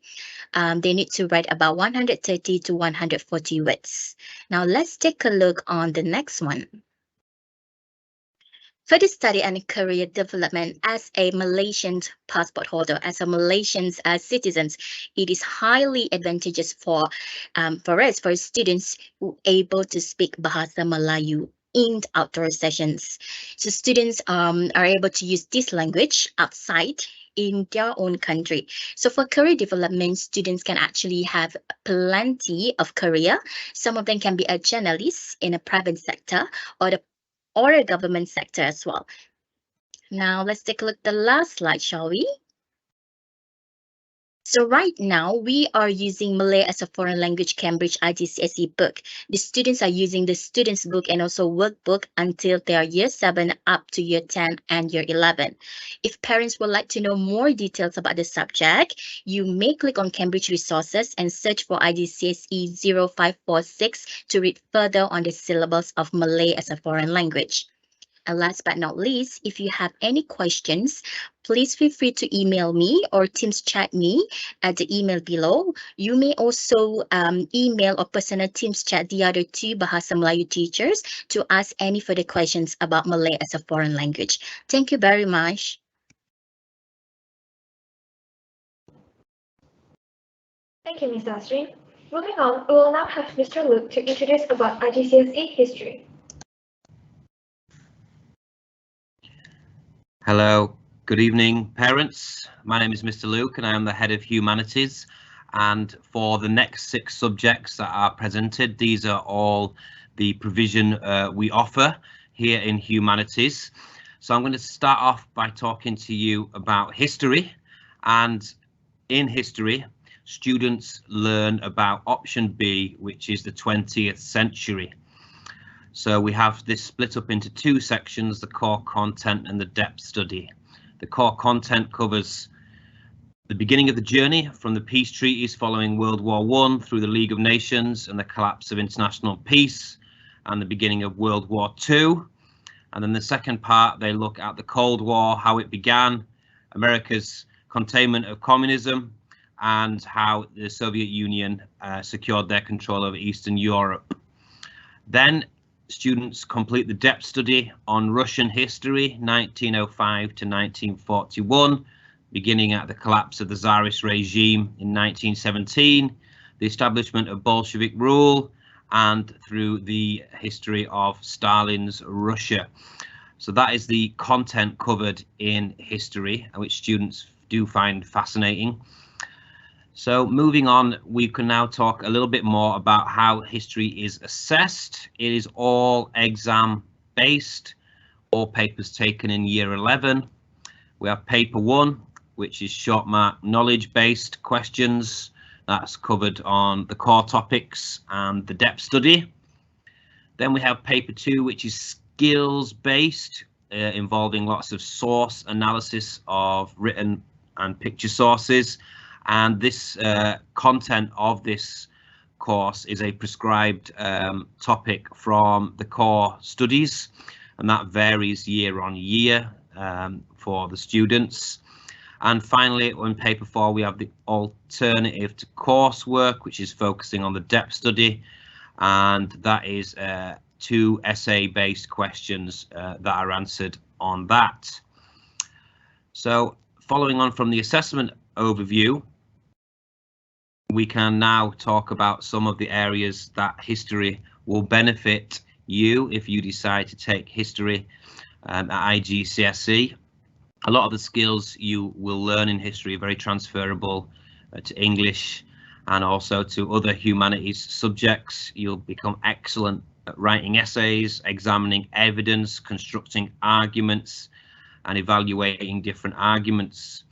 They need to write about 130 to 140 words. Now let's take a look on the next one. Further study and career development. As a Malaysian passport holder, as a Malaysian citizens, it is highly advantageous for students who are able to speak Bahasa Melayu in outdoor sessions. So students are able to use this language outside in their own country. So for career development, students can actually have plenty of career. Some of them can be a journalist in a private sector or a government sector as well. Now let's take a look at the last slide, shall we? So right now we are using Malay as a foreign language Cambridge IGCSE book. The students are using the students book and also workbook until they are year 7 up to year 10 and year 11. If parents would like to know more details about the subject, you may click on Cambridge resources and search for IGCSE 0546 to read further on the syllabus of Malay as a foreign language. And last but not least, if you have any questions, please feel free to email me or Teams chat me at the email below. You may also email or personal Teams chat the other 2 Bahasa Melayu teachers to ask any further questions about Malay as a foreign language. Thank you very much. Thank you, Ms. Asri. Moving on, we will now have Mr. Luke to introduce about IGCSE history. Hello, good evening, parents. My name is Mr. Luke and I am the head of humanities. And for the next 6 subjects that are presented, these are all the provision we offer here in humanities. So I'm going to start off by talking to you about history. And in history, students learn about option B, which is the 20th century. So we have this split up into 2 sections, the core content and the depth study. The core content covers the beginning of the journey from the peace treaties following World War I through the League of Nations and the collapse of international peace and the beginning of World War II. And then the second part, they look at the Cold War, how it began, America's containment of communism, and how the Soviet Union secured their control over Eastern Europe. Then students complete the depth study on Russian history, 1905 to 1941, beginning at the collapse of the Tsarist regime in 1917, the establishment of Bolshevik rule, and through the history of Stalin's Russia. So that is the content covered in history, which students do find fascinating. So moving on, we can now talk a little bit more about how history is assessed. It is all exam based, all papers taken in year 11. We have paper 1, which is short mark knowledge based questions. That's covered on the core topics and the depth study. Then we have paper 2, which is skills based, involving lots of source analysis of written and picture sources. And this content of this course is a prescribed topic from the core studies, and that varies year on year for the students. And finally, on paper 4, we have the alternative to coursework, which is focusing on the depth study, and that is 2 essay-based questions that are answered on that. So following on from the assessment overview, we can now talk about some of the areas that history will benefit you if you decide to take history at IGCSE. A lot of the skills you will learn in history are very transferable to English and also to other humanities subjects. You'll become excellent at writing essays, examining evidence, constructing arguments, and evaluating different arguments.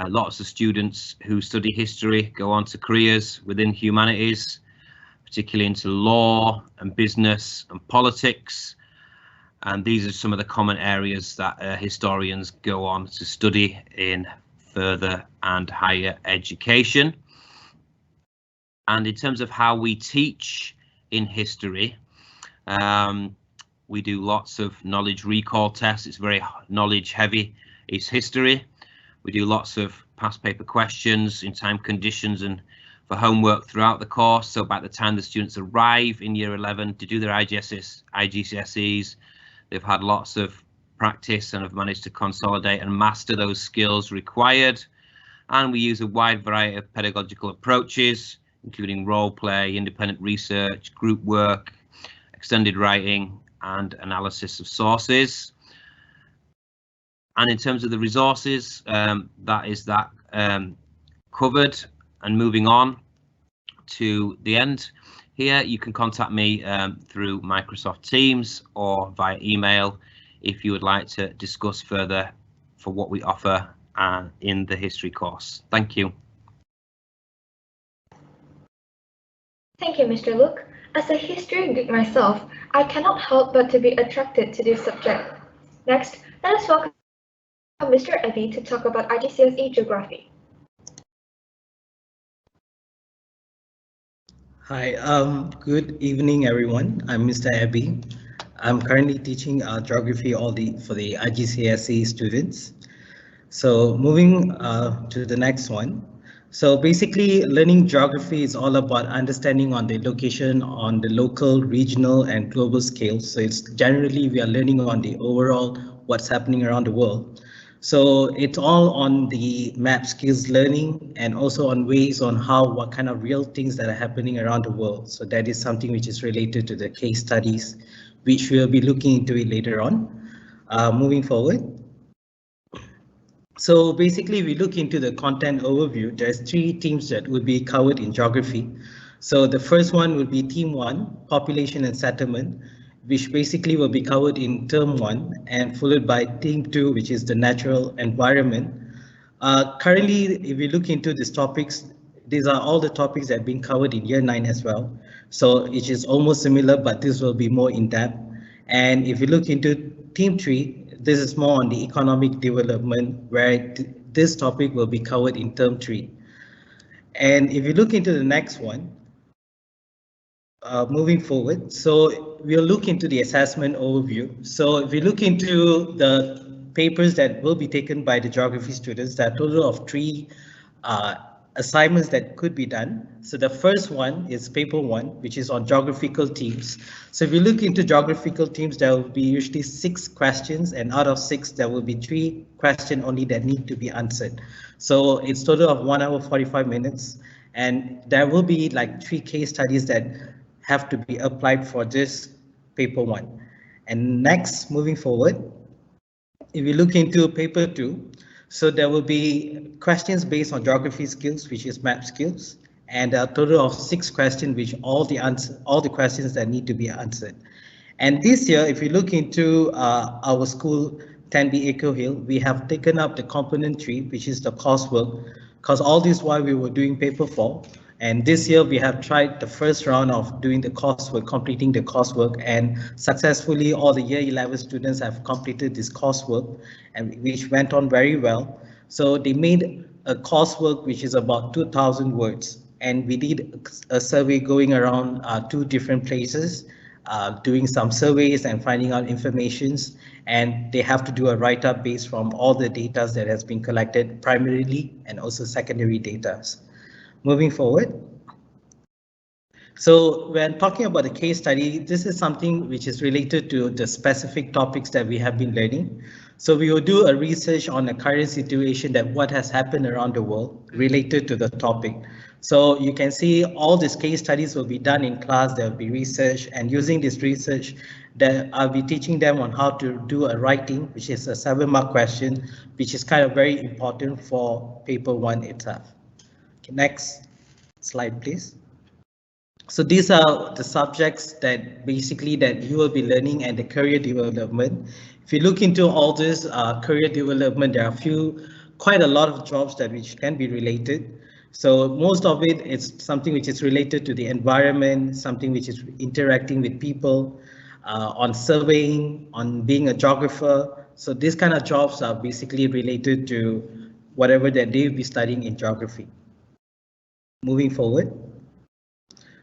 Lots of students who study history go on to careers within humanities, particularly into law and business and politics. And these are some of the common areas that historians go on to study in further and higher education. And in terms of how we teach in history, we do lots of knowledge recall tests. It's very knowledge heavy. It's history. We do lots of past paper questions in time conditions and for homework throughout the course. So by the time the students arrive in year 11 to do their IGCSEs, they've had lots of practice and have managed to consolidate and master those skills required. And we use a wide variety of pedagogical approaches, including role play, independent research, group work, extended writing, and analysis of sources. And in terms of the resources, that is that covered. And moving on to the end here, you can contact me through Microsoft Teams or via email if you would like to discuss further for what we offer in the history course. Thank you. Thank you, Mr. Luke. As a history geek myself, I cannot help but to be attracted to this subject. Next, let us welcome Mr. Abbey to talk about IGCSE Geography. Hi, good evening, everyone. I'm Mr. Abbey. I'm currently teaching geography for the IGCSE students. So moving to the next one. So basically, learning geography is all about understanding on the location on the local, regional, and global scale. So it's generally we are learning on the overall what's happening around the world. So it's all on the map skills learning and also on ways on what kind of real things that are happening around the world. So that is something which is related to the case studies, which we'll be looking into it later on. Moving forward. So basically, we look into the content overview. There's 3 themes that will be covered in geography. So the first one will be theme 1, population and settlement, which basically will be covered in term 1 and followed by theme 2, which is the natural environment. Currently, if we look into these topics, these are all the topics that have been covered in year 9 as well. So it is almost similar, but this will be more in depth. And if you look into theme 3, this is more on the economic development, where this topic will be covered in term 3. And if you look into the next one, moving forward, so we'll look into the assessment overview. So if we look into the papers that will be taken by the geography students, there are a total of 3 assignments that could be done. So the first one is paper 1, which is on geographical themes. So if you look into geographical themes, there will be usually 6 questions, and out of 6, there will be 3 questions only that need to be answered. So it's total of 1 hour 45 minutes, and there will be like 3 case studies that have to be applied for this paper 1. And next, moving forward, if you look into paper 2, so there will be questions based on geography skills, which is map skills, and a total of 6 questions, which all the questions that need to be answered. And this year, if you look into our school, 10B Echo Hill, we have taken up the component 3, which is the coursework, because all this while we were doing paper 4. And this year we have tried the first round of doing the coursework, completing the coursework, and successfully all the year 11 students have completed this coursework, and which went on very well. So they made a coursework which is about 2,000 words, and we did a survey going around 2 different places, doing some surveys and finding out informations, and they have to do a write-up based from all the data that has been collected primarily and also secondary data. Moving forward. So when talking about the case study, this is something which is related to the specific topics that we have been learning. So we will do a research on the current situation, that what has happened around the world related to the topic. So you can see all these case studies will be done in class, there will be research, and using this research, that I'll be teaching them on how to do a writing, which is a 7-mark question, which is kind of very important for paper 1 itself. Next slide, please. So these are the subjects that basically that you will be learning, and the career development. If you look into all this career development, there are quite a lot of jobs that which can be related. So most of it is something which is related to the environment, something which is interacting with people, on surveying, on being a geographer. So these kind of jobs are basically related to whatever that they will be studying in geography. Moving forward.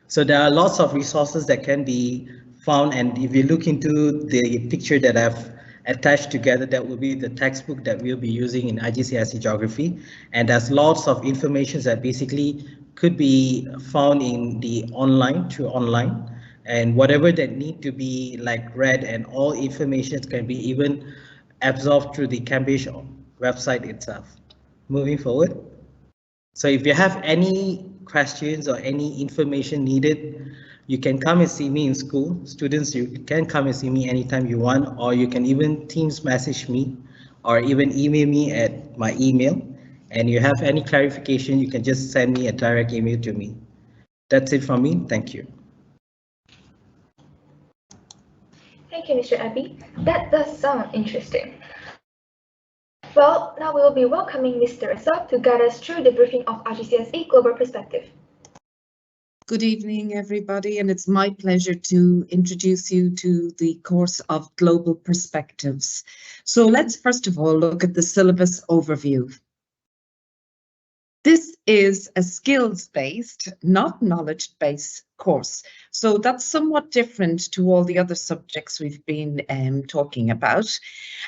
So there are lots of resources that can be found, and if you look into the picture that I've attached together, that will be the textbook that we'll be using in IGCSE Geography, and there's lots of information that basically could be found in the online, and whatever that need to be like read, and all information can be even absorbed through the Cambridge website itself. Moving forward. So if you have any questions or any information needed, you can come and see me in school. Students, you can come and see me anytime you want, or you can even Teams message me, or even email me at my email. And you have any clarification, you can just send me a direct email to me. That's it from me. Thank you. Thank you, Mr. Abby. That does sound interesting. Well, now we will be welcoming Ms. Teresa to guide us through the briefing of IGCSE Global Perspective. Good evening, everybody, and it's my pleasure to introduce you to the course of Global Perspectives. So let's first of all look at the syllabus overview. This is a skills-based, not knowledge-based course. So that's somewhat different to all the other subjects we've been talking about.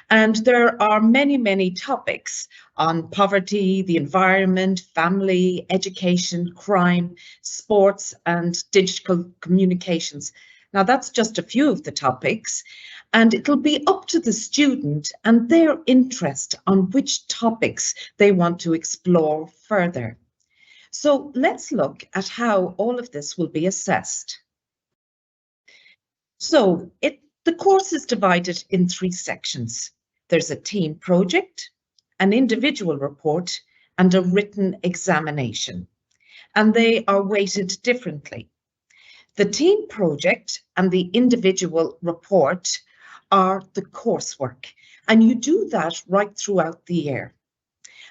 And there are many, many topics on poverty, the environment, family, education, crime, sports, and digital communications. Now, that's just a few of the topics, and it'll be up to the student and their interest on which topics they want to explore further. So let's look at how all of this will be assessed. So the course is divided in 3 sections. There's a team project, an individual report, and a written examination, and they are weighted differently. The team project and the individual report are the coursework, and you do that right throughout the year.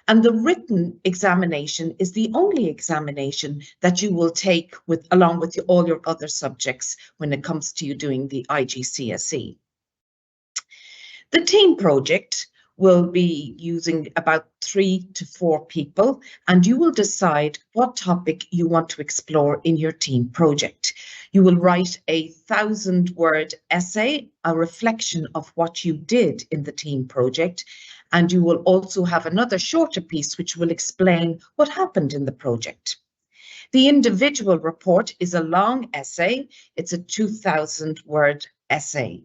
And the written examination is the only examination that you will take along with all your other subjects when it comes to you doing the IGCSE. The team project will be using about 3 to 4 people, and you will decide what topic you want to explore in your team project. You will write a 1,000-word essay, a reflection of what you did in the team project, and you will also have another shorter piece which will explain what happened in the project. The individual report is a long essay. It's a 2,000-word essay.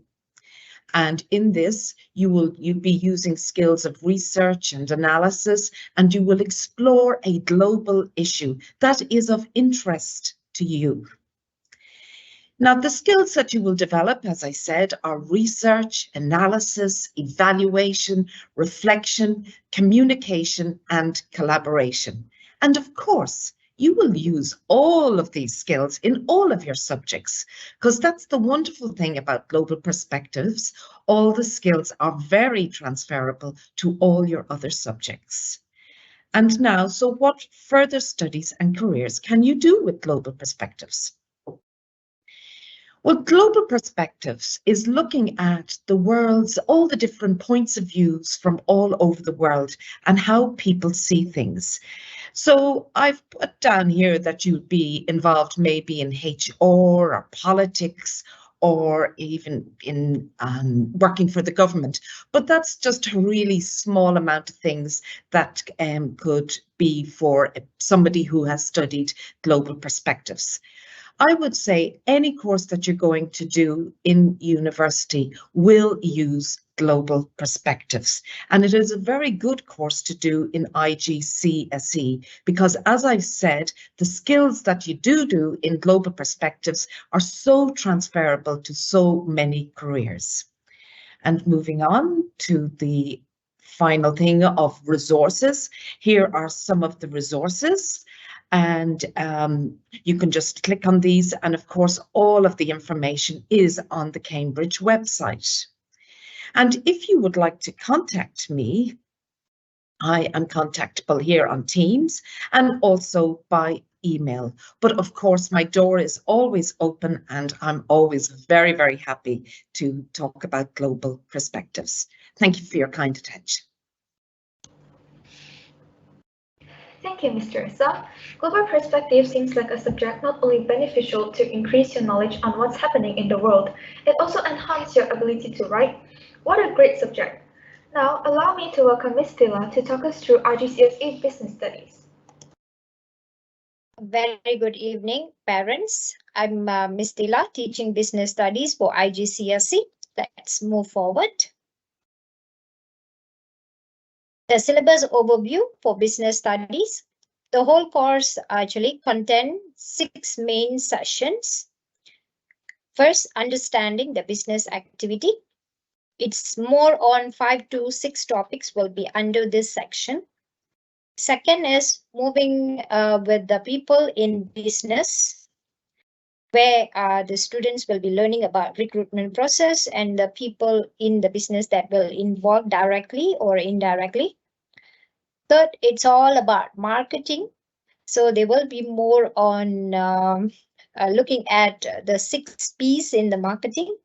And in this, you'll be using skills of research and analysis, and you will explore a global issue that is of interest to you. Now, the skills that you will develop, as I said, are research, analysis, evaluation, reflection, communication, and collaboration. And of course, you will use all of these skills in all of your subjects, because that's the wonderful thing about Global Perspectives. All the skills are very transferable to all your other subjects. And now, so what further studies and careers can you do with Global Perspectives? Well, Global Perspectives is looking at the world's, all the different points of views from all over the world and how people see things. So I've put down here that you'd be involved maybe in HR or politics or even in working for the government, but that's just a really small amount of things that could be for somebody who has studied Global Perspectives. I would say any course that you're going to do in university will use Global Perspectives. And it is a very good course to do in IGCSE because, as I've said, the skills that you do in Global Perspectives are so transferable to so many careers. And moving on to the final thing of resources, here are some of the resources. And you can just click on these, and of course all of the information is on the Cambridge website. And if you would like to contact me, I am contactable here on Teams and also by email. But of course my door is always open and I'm always very, very happy to talk about Global Perspectives. Thank you for your kind attention. Thank you, Ms. Teresa. Global Perspective seems like a subject not only beneficial to increase your knowledge on what's happening in the world, it also enhances your ability to write. What a great subject. Now, allow me to welcome Ms. Stella to talk us through IGCSE Business Studies. Very good evening, parents. I'm Ms. Stella, teaching Business Studies for IGCSE. Let's move forward. The syllabus overview for business studies. The whole course actually contains 6 main sessions. First, understanding the business activity. It's more on 5 to 6 topics will be under this section. Second is moving with the people in business, where the students will be learning about recruitment process and the people in the business that will involve directly or indirectly. Third, it's all about marketing. So they will be more on looking at the 6 P's in the marketing.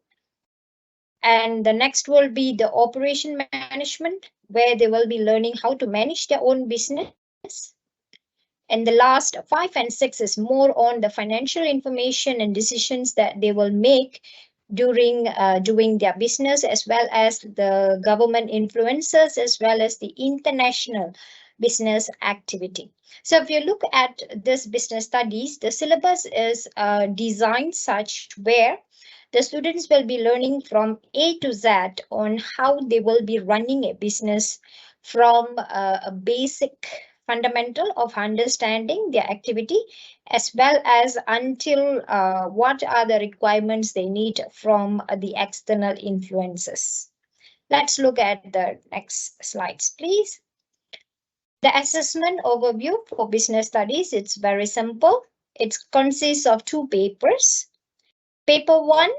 And the next will be the operation management, where they will be learning how to manage their own business. And the last 5 and 6 is more on the financial information and decisions that they will make during doing their business, as well as the government influences, as well as the international business activity. So if you look at this business studies, the syllabus is designed such where the students will be learning from A to Z on how they will be running a business, from a basic fundamental of understanding their activity, as well as until what are the requirements they need from the external influences. Let's look at the next slides, please. The assessment overview for business studies, it's very simple. It consists of 2 papers, paper 1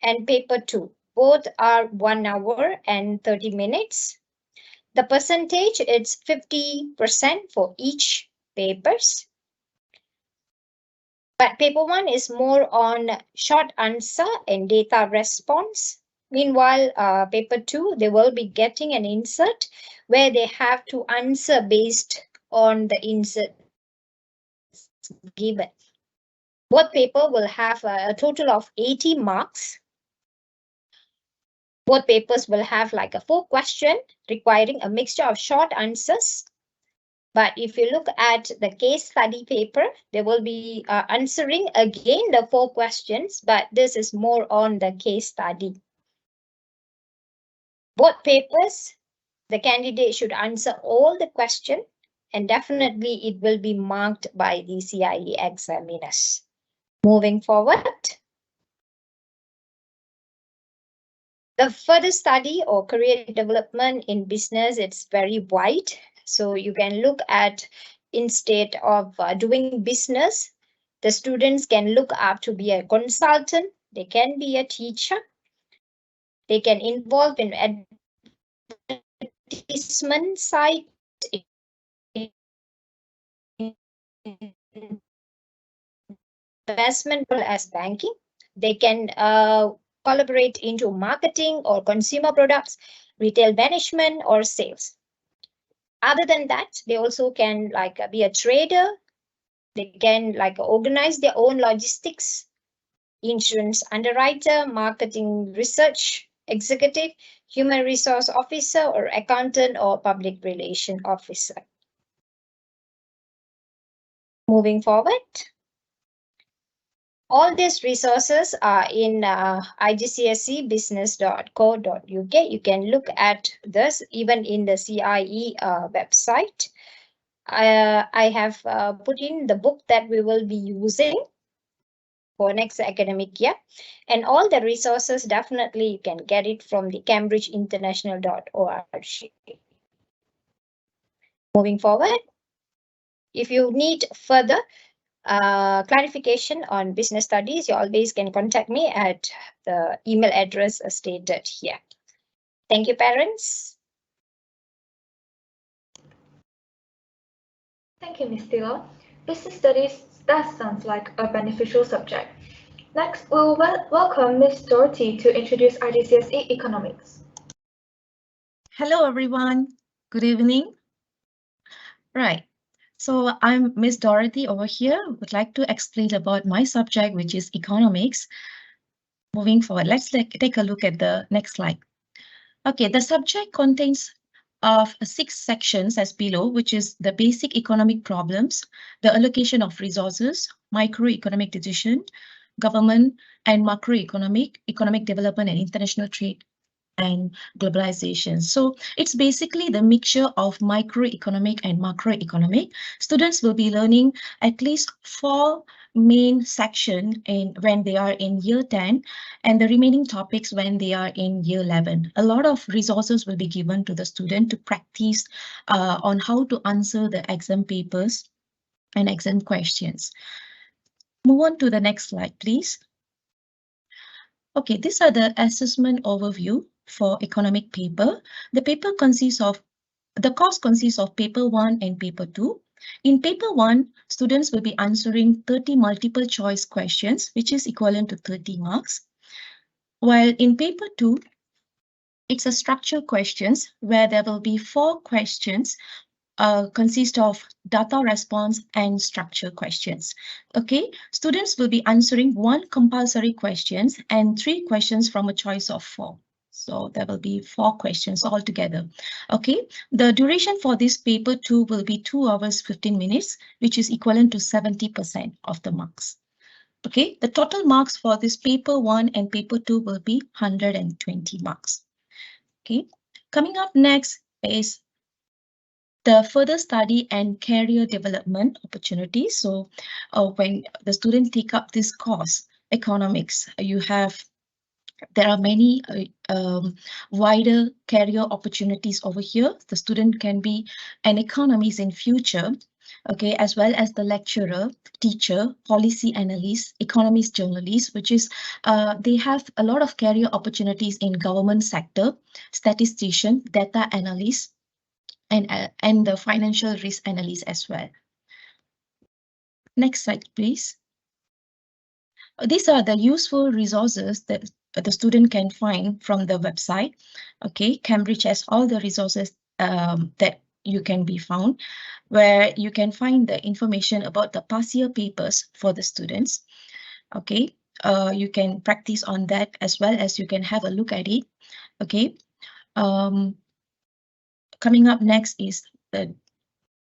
and paper 2. Both are 1 hour and 30 minutes. The percentage, it's 50% for each papers. But paper 1 is more on short answer and data response. Meanwhile, paper 2, they will be getting an insert where they have to answer based on the insert given. Both paper will have a total of 80 marks. Both papers will have like a 4 question requiring a mixture of short answers. But if you look at the case study paper, they will be answering again the 4 questions, but this is more on the case study. Both papers, the candidate should answer all the questions, and definitely it will be marked by the CIE examiners. Moving forward. The further study or career development in business, it's very wide. So you can look at, instead of doing business, the students can look up to be a consultant. They can be a teacher. They can involve in advertisement side, investment as banking. They can collaborate into marketing or consumer products, retail management or sales. Other than that, they also can like be a trader. They can like organize their own logistics, insurance underwriter, marketing research executive, human resource officer, or accountant or public relation officer. Moving forward. All these resources are in IGCSEbusiness.co.uk. You can look at this even in the CIE website. I have put in the book that we will be using for next academic year. And all the resources, definitely you can get it from the cambridgeinternational.org. Moving forward, if you need further clarification on business studies, you always can contact me at the email address stated here. Thank you, parents. Thank you, Ms. Tilo. Business studies does sound like a beneficial subject. Next, we will welcome Ms. Dorothy to introduce IGCSE Economics. Hello, everyone. Good evening. Right. So I'm Miss Dorothy over here. Would like to explain about my subject, which is economics. Moving forward, let's take a look at the next slide. Okay, the subject contains of 6 sections as below, which is the basic economic problems, the allocation of resources, microeconomic decision, government and macroeconomic, economic development and international trade and globalization. So it's basically the mixture of microeconomic and macroeconomic. Students will be learning at least 4 main section in when they are in year 10 and the remaining topics when they are in year 11. A lot of resources will be given to the student to practice on how to answer the exam papers and exam questions. Move on to the next slide, please. Okay, these are the assessment overview for economic paper. The course consists of paper 1 and paper 2. In paper 1, students will be answering 30 multiple choice questions, which is equivalent to 30 marks. While in paper 2, it's a structured questions where there will be 4 questions consist of data response and structure questions. Okay, students will be answering 1 compulsory questions and 3 questions from a choice of 4. So there will be 4 questions altogether. Okay, the duration for this paper 2 will be 2 hours 15 minutes, which is equivalent to 70% of the marks. Okay, the total marks for this paper 1 and paper 2 will be 120 marks. Okay, coming up next is the further study and career development opportunities. So when the students take up this course, economics, there are many wider career opportunities over here. The student can be an economist in future, okay, as well as the lecturer, teacher, policy analyst, economist, journalist, which is they have a lot of career opportunities in government sector, statistician, data analyst, and the financial risk analyst as well. Next slide, please. These are the useful resources that the student can find from the website. Okay, Cambridge has all the resources that you can be found, where you can find the information about the past year papers for the students. Okay, you can practice on that as well as you can have a look at it. Okay, coming up next is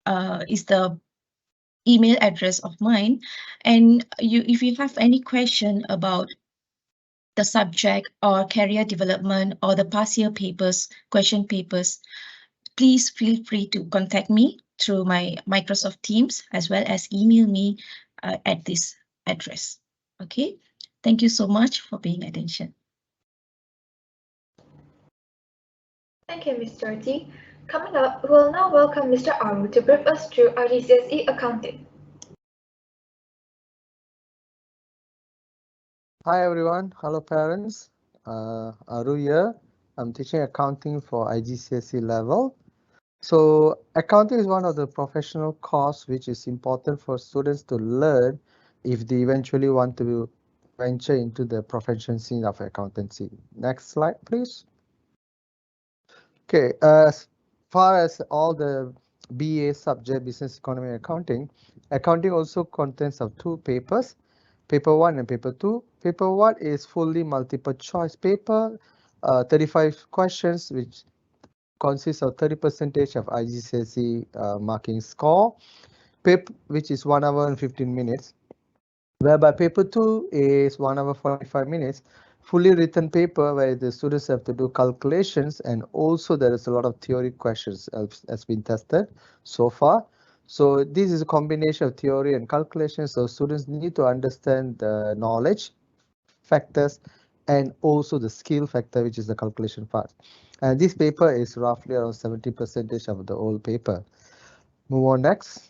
the email address of mine, and if you have any question about the subject or career development or the past year papers, question papers, please feel free to contact me through my Microsoft Teams as well as email me at this address. Okay, thank you so much for paying attention. Thank you, Ms. Dorothy. Coming up, we will now welcome Mr. Aru to brief us through IGCSE accounting. Hi everyone, hello parents. Aru here. I'm teaching accounting for IGCSE level. So accounting is one of the professional courses which is important for students to learn if they eventually want to venture into the profession scene of accountancy. Next slide, please. Okay, as far as all the BA subject, business, economy, accounting also contains of 2 papers, paper 1 and paper 2. Paper 1 is fully multiple choice paper, 35 questions, which consists of 30% of IGCSE marking score, paper which is 1 hour and 15 minutes, whereby paper 2 is 1 hour 45 minutes, fully written paper where the students have to do calculations, and also there is a lot of theory questions has been tested so far. So this is a combination of theory and calculations, so students need to understand the knowledge factors and also the skill factor, which is the calculation part. And this paper is roughly around 70% of the whole paper. Move on next.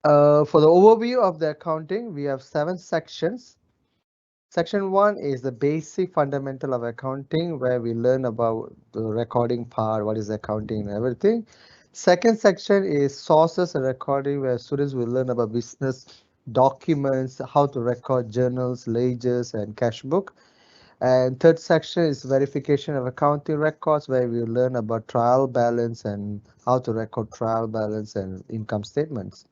For the overview of the accounting, we have 7 sections. Section 1 is the basic fundamental of accounting, where we learn about the recording part, what is accounting and everything. Second section is sources and recording, where students will learn about business documents, how to record journals, ledgers, and cash book. And third section is verification of accounting records, where we learn about trial balance and how to record trial balance and income statements.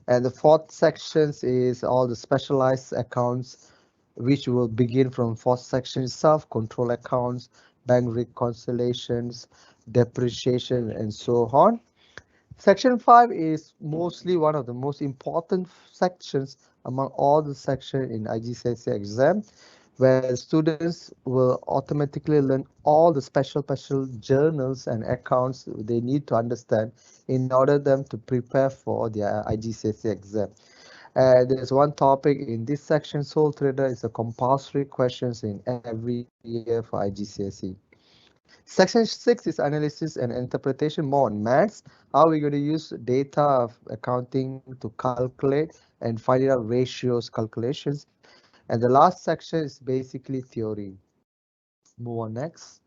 And the fourth section is all the specialized accounts, which will begin from fourth section itself: control accounts, bank reconciliations, depreciation, and so on. Section 5 is mostly one of the most important sections among all the sections in IGCSE exam, where students will automatically learn all the special journals and accounts they need to understand in order them to prepare for their IGCSE exam. There's one topic in this section, Sole Trader is a compulsory questions in every year for IGCSE. Section 6 is analysis and interpretation, more on maths. How we're going to use data of accounting to calculate and find out ratios calculations. And the last section is basically theory. Move on next.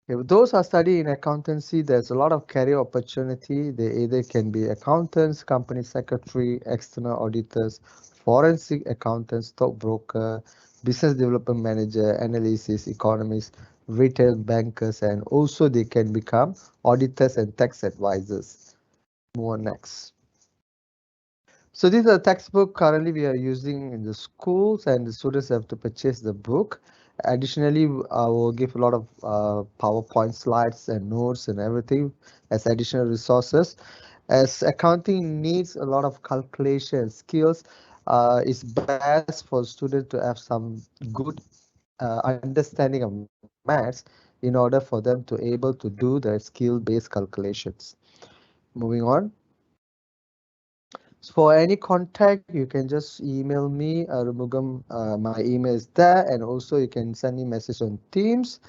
Okay, those who are studying in accountancy, there's a lot of career opportunity. They either can be accountants, company secretary, external auditors, forensic accountants, stockbroker, business development manager, analysis, economists, retail bankers, and also they can become auditors and tax advisors. Move on next. So these are the textbook currently we are using in the schools, and the students have to purchase the book. Additionally, I will give a lot of PowerPoint slides and notes and everything as additional resources. As accounting needs a lot of calculation skills, it's best for students to have some good understanding of maths in order for them to able to do the skill-based calculations. Moving on. For any contact, you can just email me, Rumugam. My email is there, and also you can send me message on Teams.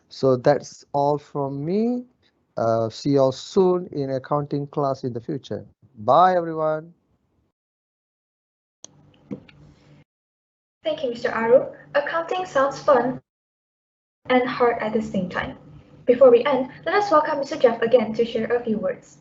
So that's all from me. See you all soon in accounting class in the future. Bye, everyone. Thank you, Mr. Aru. Accounting sounds fun and hard at the same time. Before we end, let us welcome Mr. Jeff again to share a few words.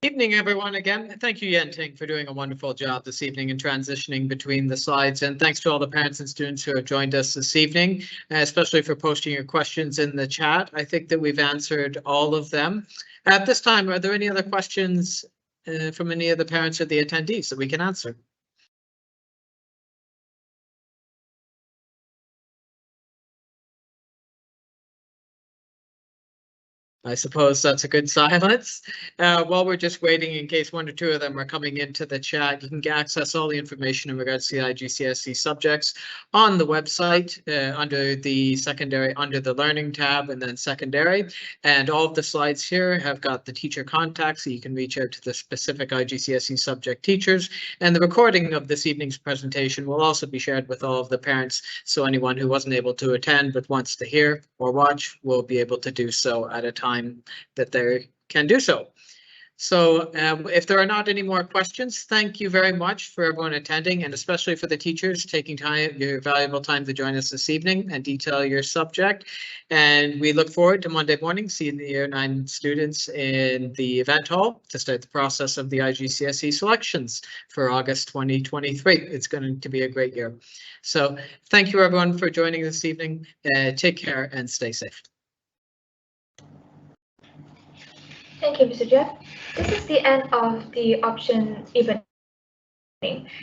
Evening, everyone. Again, thank you, Yenting, for doing a wonderful job this evening in transitioning between the slides. And thanks to all the parents and students who have joined us this evening, especially for posting your questions in the chat. I think that we've answered all of them. At this time, are there any other questions from any of the parents or the attendees that we can answer? I suppose that's a good silence. While we're just waiting, in case one or two of them are coming into the chat, you can access all the information in regards to the IGCSE subjects on the website under the Learning tab and then Secondary. And all of the slides here have got the teacher contact, so you can reach out to the specific IGCSE subject teachers. And the recording of this evening's presentation will also be shared with all of the parents, so anyone who wasn't able to attend but wants to hear or watch will be able to do so at a time that they can do so. So if there are not any more questions, thank you very much for everyone attending, and especially for the teachers taking your valuable time to join us this evening and detail your subject. And we look forward to Monday morning seeing the Year 9 students in the event hall to start the process of the IGCSE selections for August 2023. It's going to be a great year. So thank you everyone for joining this evening. Take care and stay safe. Thank you, Mr. Jeff. This is the end of the option evening.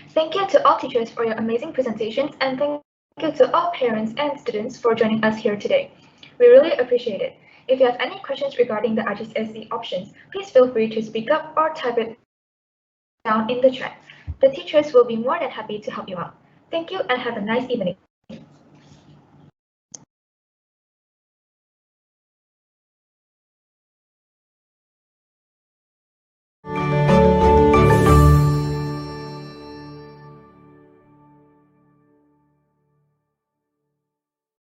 Thank you to all teachers for your amazing presentations, and thank you to all parents and students for joining us here today. We really appreciate it. If you have any questions regarding the IGCSE options, please feel free to speak up or type it down in the chat. The teachers will be more than happy to help you out. Thank you and have a nice evening.